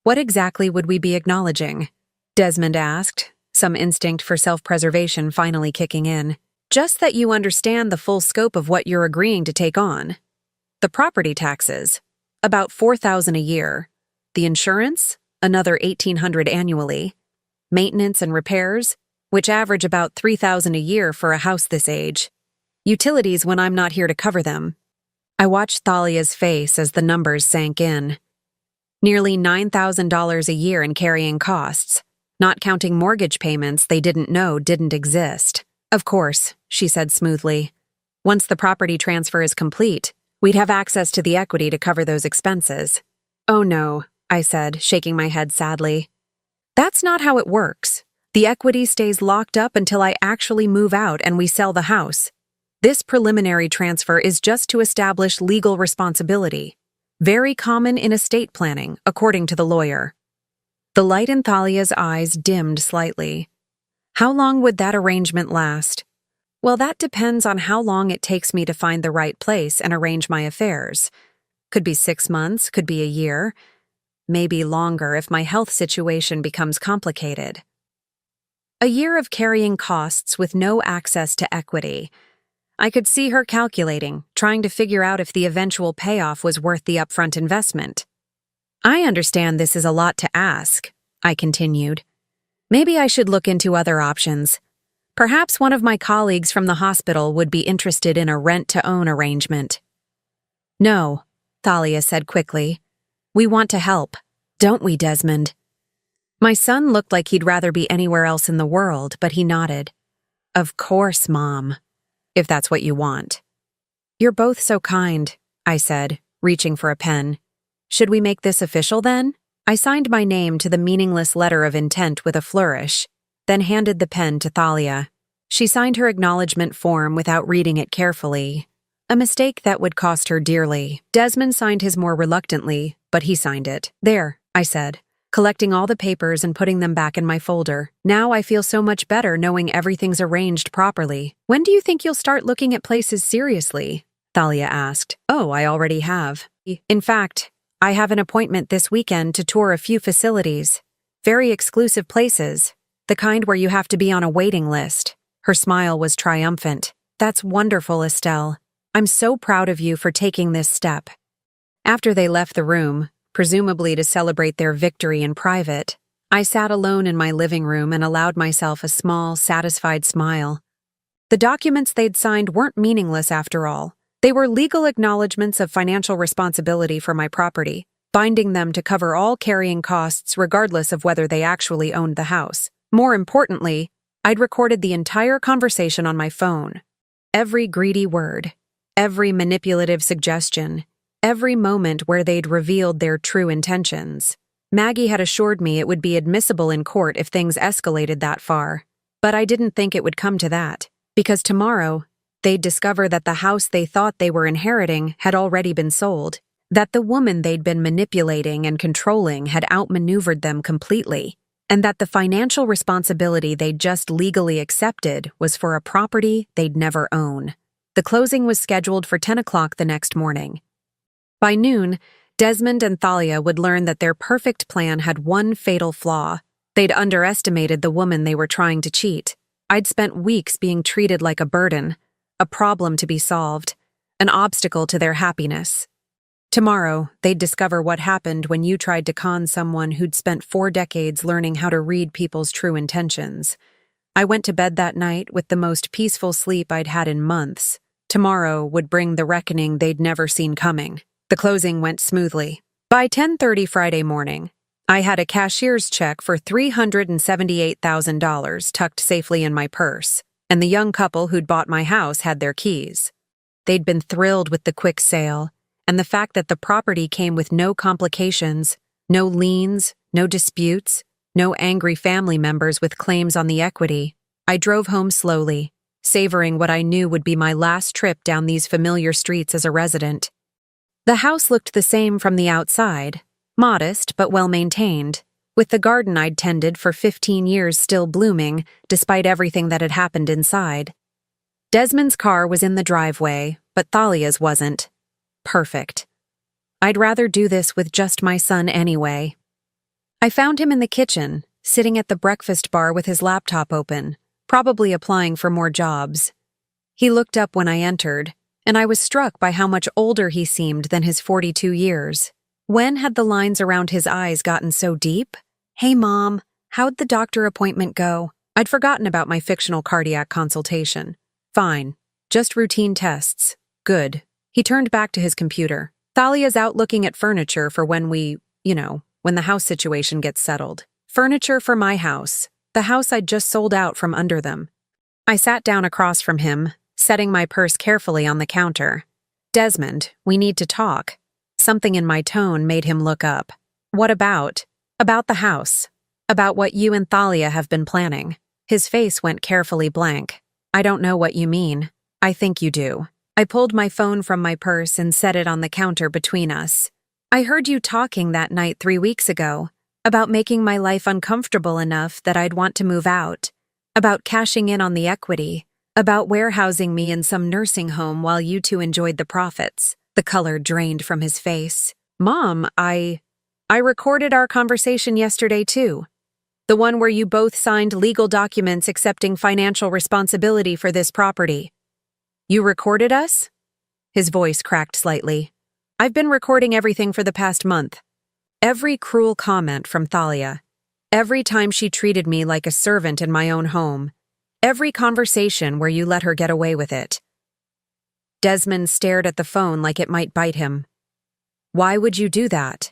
What exactly would we be acknowledging? Desmond asked, some instinct for self-preservation finally kicking in. Just that you understand the full scope of what you're agreeing to take on. The property taxes, about $4,000 a year. The insurance, another $1,800 annually. Maintenance and repairs, which average about $3,000 a year for a house this age. Utilities when I'm not here to cover them. I watched Thalia's face as the numbers sank in. Nearly $9,000 a year in carrying costs, not counting mortgage payments they didn't know didn't exist. Of course, she said smoothly. Once the property transfer is complete, we'd have access to the equity to cover those expenses. Oh no, I said, shaking my head sadly. That's not how it works. The equity stays locked up until I actually move out and we sell the house. This preliminary transfer is just to establish legal responsibility. Very common in estate planning, according to the lawyer. The light in Thalia's eyes dimmed slightly. How long would that arrangement last? Well, that depends on how long it takes me to find the right place and arrange my affairs. Could be 6 months, could be a year. Maybe longer if my health situation becomes complicated. A year of carrying costs with no access to equity. I could see her calculating, trying to figure out if the eventual payoff was worth the upfront investment. I understand this is a lot to ask, I continued. Maybe I should look into other options. Perhaps one of my colleagues from the hospital would be interested in a rent-to-own arrangement. No, Thalia said quickly. We want to help, don't we, Desmond? My son looked like he'd rather be anywhere else in the world, but he nodded. Of course, Mom, if that's what you want. You're both so kind, I said, reaching for a pen. Should we make this official then? I signed my name to the meaningless letter of intent with a flourish, then handed the pen to Thalia. She signed her acknowledgement form without reading it carefully, a mistake that would cost her dearly. Desmond signed his more reluctantly, but he signed it. There, I said, collecting all the papers and putting them back in my folder. Now I feel so much better knowing everything's arranged properly. When do you think you'll start looking at places seriously? Thalia asked. Oh, I already have. In fact, I have an appointment this weekend to tour a few facilities. Very exclusive places, the kind where you have to be on a waiting list. Her smile was triumphant. That's wonderful, Estelle. I'm so proud of you for taking this step. After they left the room, presumably to celebrate their victory in private, I sat alone in my living room and allowed myself a small, satisfied smile. The documents they'd signed weren't meaningless after all. They were legal acknowledgments of financial responsibility for my property, binding them to cover all carrying costs regardless of whether they actually owned the house. More importantly, I'd recorded the entire conversation on my phone. Every greedy word, every manipulative suggestion, every moment where they'd revealed their true intentions. Maggie had assured me it would be admissible in court if things escalated that far, but I didn't think it would come to that, because tomorrow, they'd discover that the house they thought they were inheriting had already been sold. That the woman they'd been manipulating and controlling had outmaneuvered them completely, and that the financial responsibility they'd just legally accepted was for a property they'd never own. The closing was scheduled for 10 o'clock the next morning. By noon, Desmond and Thalia would learn that their perfect plan had one fatal flaw. They'd underestimated the woman they were trying to cheat. I'd spent weeks being treated like a burden, a problem to be solved, an obstacle to their happiness. Tomorrow, they'd discover what happened when you tried to con someone who'd spent 4 decades learning how to read people's true intentions. I went to bed that night with the most peaceful sleep I'd had in months. Tomorrow would bring the reckoning they'd never seen coming. The closing went smoothly. By 10:30 Friday morning, I had a cashier's check for $378,000 tucked safely in my purse, and the young couple who'd bought my house had their keys. They'd been thrilled with the quick sale, and the fact that the property came with no complications, no liens, no disputes, no angry family members with claims on the equity. I drove home slowly, savoring what I knew would be my last trip down these familiar streets as a resident. The house looked the same from the outside, modest but well-maintained, with the garden I'd tended for 15 years still blooming despite everything that had happened inside. Desmond's car was in the driveway, but Thalia's wasn't. Perfect. I'd rather do this with just my son anyway. I found him in the kitchen, sitting at the breakfast bar with his laptop open, probably applying for more jobs. He looked up when I entered, and I was struck by how much older he seemed than his 42 years. When had the lines around his eyes gotten so deep? "Hey, Mom, how'd the doctor appointment go?" I'd forgotten about my fictional cardiac consultation. "Fine. Just routine tests. Good." He turned back to his computer. "Thalia's out looking at furniture for when when the house situation gets settled. Furniture for my house, the house I'd just sold out from under them." I sat down across from him, setting my purse carefully on the counter. "Desmond, we need to talk." Something in my tone made him look up. "What about?" "About the house. About what you and Thalia have been planning." His face went carefully blank. "I don't know what you mean." "I think you do." I pulled my phone from my purse and set it on the counter between us. "I heard you talking that night 3 weeks ago, about making my life uncomfortable enough that I'd want to move out, about cashing in on the equity, about warehousing me in some nursing home while you two enjoyed the profits." The color drained from his face. "Mom, I recorded our conversation yesterday too. The one where you both signed legal documents accepting financial responsibility for this property." "You recorded us?" His voice cracked slightly. "I've been recording everything for the past month. Every cruel comment from Thalia. Every time she treated me like a servant in my own home. Every conversation where you let her get away with it." Desmond stared at the phone like it might bite him. "Why would you do that?"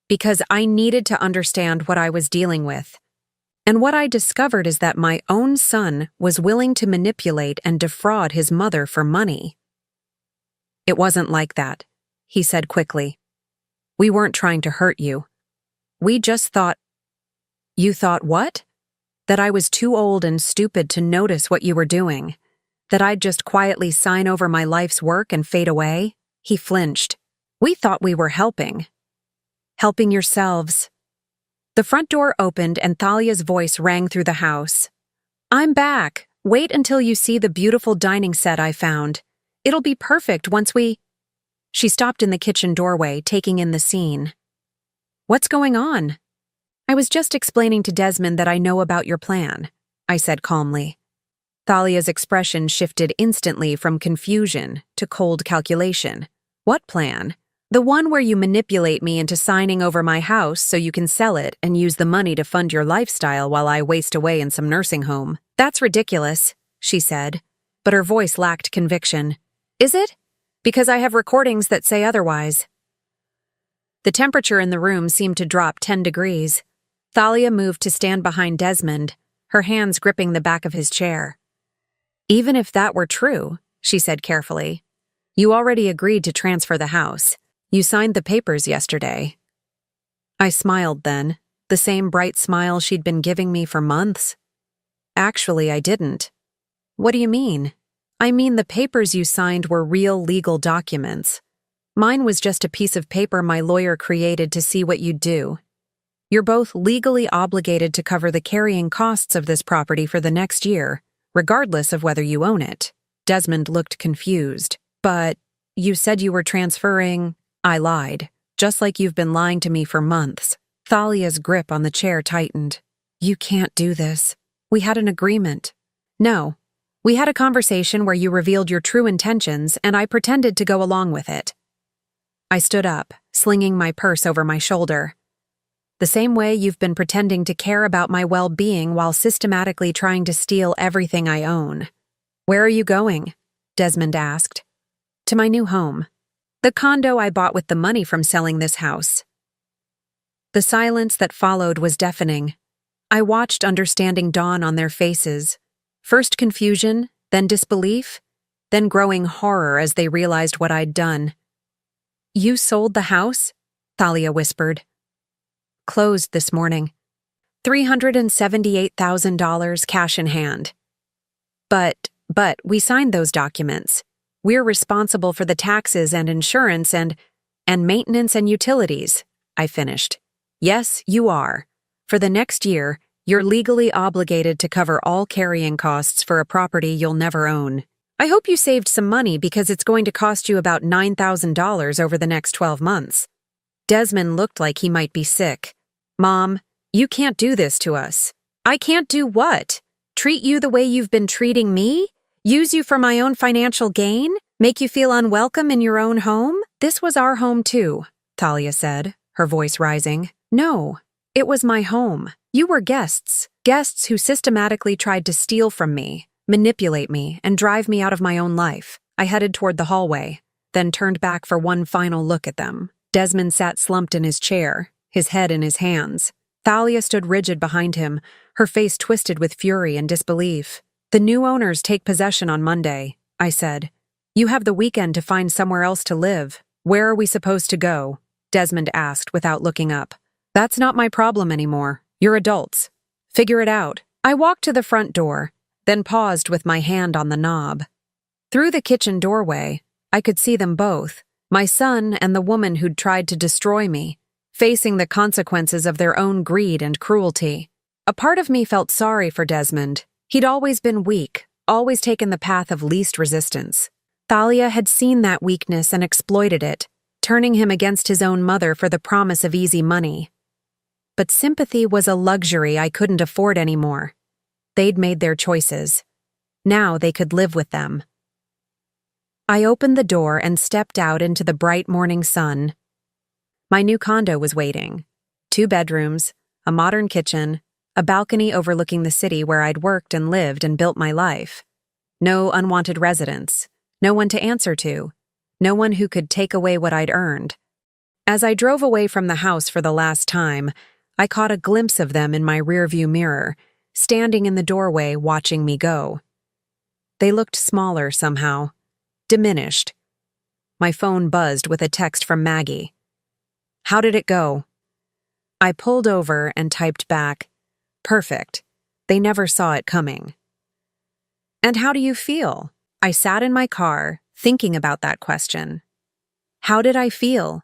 "Because I needed to understand what I was dealing with. And what I discovered is that my own son was willing to manipulate and defraud his mother for money." "It wasn't like that," he said quickly. "We weren't trying to hurt you. We just thought—" "You thought what?" "That I was too old and stupid to notice what you were doing. That I'd just quietly sign over my life's work and fade away." He flinched. "We thought we were helping." "Helping yourselves." The front door opened and Thalia's voice rang through the house. "I'm back. Wait until you see the beautiful dining set I found. It'll be perfect once we—" She stopped in the kitchen doorway, taking in the scene. "What's going on?" "I was just explaining to Desmond that I know about your plan," I said calmly. Thalia's expression shifted instantly from confusion to cold calculation. "What plan?" "The one where you manipulate me into signing over my house so you can sell it and use the money to fund your lifestyle while I waste away in some nursing home." "That's ridiculous," she said, but her voice lacked conviction. "Is it? Because I have recordings that say otherwise." The temperature in the room seemed to drop 10 degrees. Thalia moved to stand behind Desmond, her hands gripping the back of his chair. "Even if that were true," she said carefully, "you already agreed to transfer the house. You signed the papers yesterday." I smiled then, the same bright smile she'd been giving me for months. "Actually, I didn't." "What do you mean?" "I mean the papers you signed were real legal documents. Mine was just a piece of paper my lawyer created to see what you'd do. You're both legally obligated to cover the carrying costs of this property for the next year, regardless of whether you own it. Desmond looked confused. But you said you were transferring. I lied, just like you've been lying to me for months. Thalia's grip on the chair tightened. You can't do this. We had an agreement. No. We had a conversation where you revealed your true intentions, and I pretended to go along with it. I stood up, slinging my purse over my shoulder. The same way you've been pretending to care about my well-being while systematically trying to steal everything I own. Where are you going? Desmond asked. To my new home. The condo I bought with the money from selling this house. The silence that followed was deafening. I watched understanding dawn on their faces. First confusion, then disbelief, then growing horror as they realized what I'd done. You sold the house? Thalia whispered. Closed this morning. $378,000 cash in hand. But we signed those documents. We're responsible for the taxes and insurance and maintenance and utilities, I finished. Yes, you are. For the next year, you're legally obligated to cover all carrying costs for a property you'll never own. I hope you saved some money because it's going to cost you about $9,000 over the next 12 months. Desmond looked like he might be sick. Mom, you can't do this to us. I can't do what? Treat you the way you've been treating me? Use you for my own financial gain? Make you feel unwelcome in your own home? This was our home too, Thalia said, her voice rising. No, it was my home. You were guests who systematically tried to steal from me, manipulate me, and drive me out of my own life. I headed toward the hallway, then turned back for one final look at them. Desmond sat slumped in his chair, his head in his hands. Thalia stood rigid behind him, her face twisted with fury and disbelief. The new owners take possession on Monday, I said. You have the weekend to find somewhere else to live. Where are we supposed to go? Desmond asked without looking up. That's not my problem anymore. You're adults. Figure it out. I walked to the front door, then paused with my hand on the knob. Through the kitchen doorway, I could see them both, my son and the woman who'd tried to destroy me, facing the consequences of their own greed and cruelty. A part of me felt sorry for Desmond. He'd always been weak, always taken the path of least resistance. Thalia had seen that weakness and exploited it, turning him against his own mother for the promise of easy money. But sympathy was a luxury I couldn't afford anymore. They'd made their choices. Now they could live with them. I opened the door and stepped out into the bright morning sun. My new condo was waiting. 2 bedrooms, a modern kitchen, a balcony overlooking the city where I'd worked and lived and built my life. No unwanted residents, no one to answer to, no one who could take away what I'd earned. As I drove away from the house for the last time, I caught a glimpse of them in my rearview mirror, standing in the doorway watching me go. They looked smaller somehow, diminished. My phone buzzed with a text from Maggie. How did it go? I pulled over and typed back, perfect. They never saw it coming. And how do you feel? I sat in my car, thinking about that question. How did I feel?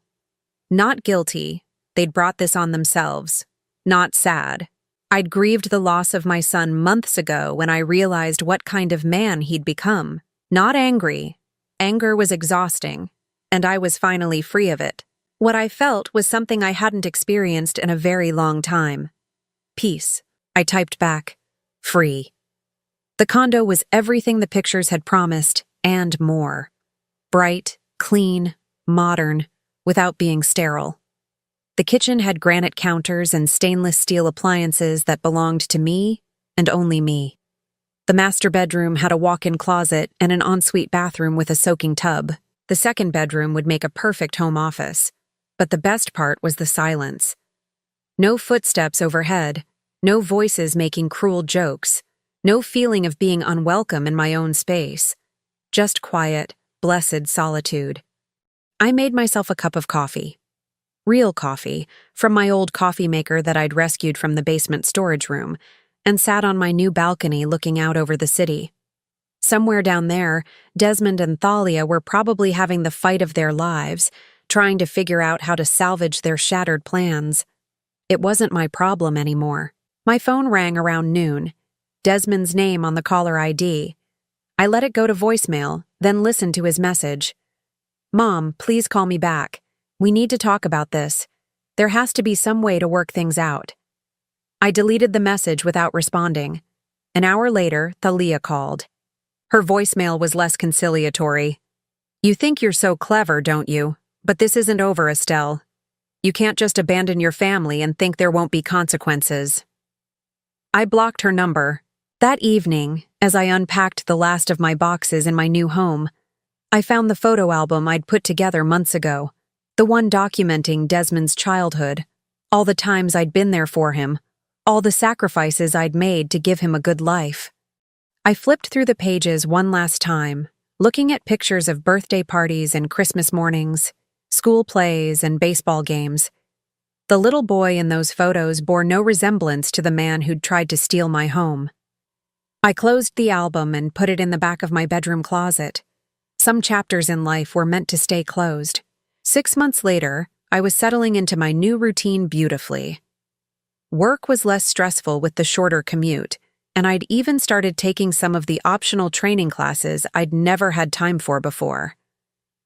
Not guilty. They'd brought this on themselves. Not sad. I'd grieved the loss of my son months ago when I realized what kind of man he'd become. Not angry. Anger was exhausting, and I was finally free of it. What I felt was something I hadn't experienced in a very long time. Peace. I typed back, free. The condo was everything the pictures had promised, and more. Bright, clean, modern, without being sterile. The kitchen had granite counters and stainless steel appliances that belonged to me and only me. The master bedroom had a walk-in closet and an ensuite bathroom with a soaking tub. The second bedroom would make a perfect home office. But the best part was the silence. No footsteps overhead, no voices making cruel jokes, no feeling of being unwelcome in my own space. Just quiet, blessed solitude. I made myself a cup of coffee. Real coffee, from my old coffee maker that I'd rescued from the basement storage room, and sat on my new balcony looking out over the city. Somewhere down there, Desmond and Thalia were probably having the fight of their lives, trying to figure out how to salvage their shattered plans. It wasn't my problem anymore. My phone rang around noon. Desmond's name on the caller ID. I let it go to voicemail, then listened to his message. "Mom, please call me back. We need to talk about this. There has to be some way to work things out." I deleted the message without responding. An hour later, Thalia called. Her voicemail was less conciliatory. "You think you're so clever, don't you? But this isn't over, Estelle. You can't just abandon your family and think there won't be consequences." I blocked her number. That evening, as I unpacked the last of my boxes in my new home, I found the photo album I'd put together months ago, the one documenting Desmond's childhood, all the times I'd been there for him, all the sacrifices I'd made to give him a good life. I flipped through the pages one last time, looking at pictures of birthday parties and Christmas mornings, school plays and baseball games. The little boy in those photos bore no resemblance to the man who'd tried to steal my home. I closed the album and put it in the back of my bedroom closet. Some chapters in life were meant to stay closed. 6 months later, I was settling into my new routine beautifully. Work was less stressful with the shorter commute, and I'd even started taking some of the optional training classes I'd never had time for before.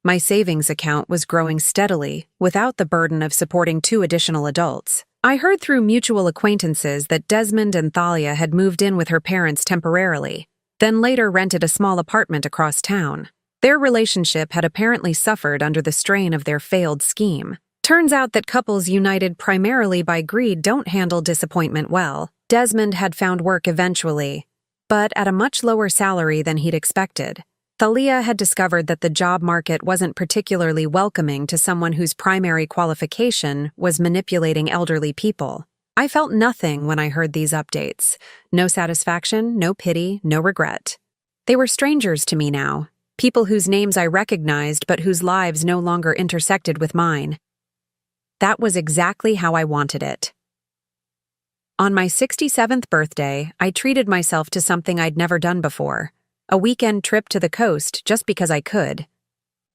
My savings account was growing steadily without the burden of supporting 2 additional adults. I heard through mutual acquaintances that Desmond and Thalia had moved in with her parents temporarily, then later rented a small apartment across town. Their relationship had apparently suffered under the strain of their failed scheme. Turns out that couples united primarily by greed don't handle disappointment well. Desmond had found work eventually, but at a much lower salary than he'd expected. Thalia had discovered that the job market wasn't particularly welcoming to someone whose primary qualification was manipulating elderly people. I felt nothing when I heard these updates. No satisfaction, no pity, no regret. They were strangers to me now, people whose names I recognized but whose lives no longer intersected with mine. That was exactly how I wanted it. On my 67th birthday, I treated myself to something I'd never done before. A weekend trip to the coast just because I could.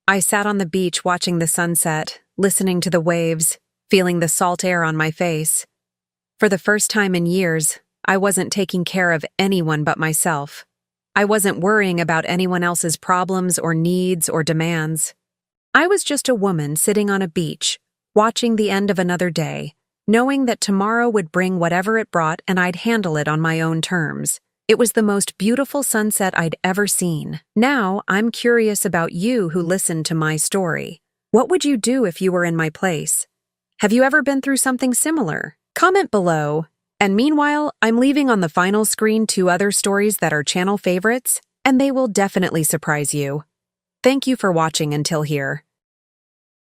I sat on the beach watching the sunset, listening to the waves, feeling the salt air on my face. For the first time in years, I wasn't taking care of anyone but myself. I wasn't worrying about anyone else's problems or needs or demands. I was just a woman sitting on a beach, watching the end of another day, knowing that tomorrow would bring whatever it brought and I'd handle it on my own terms. It was the most beautiful sunset I'd ever seen. Now, I'm curious about you who listened to my story. What would you do if you were in my place? Have you ever been through something similar? Comment below. And meanwhile, I'm leaving on the final screen 2 other stories that are channel favorites, and they will definitely surprise you. Thank you for watching until here.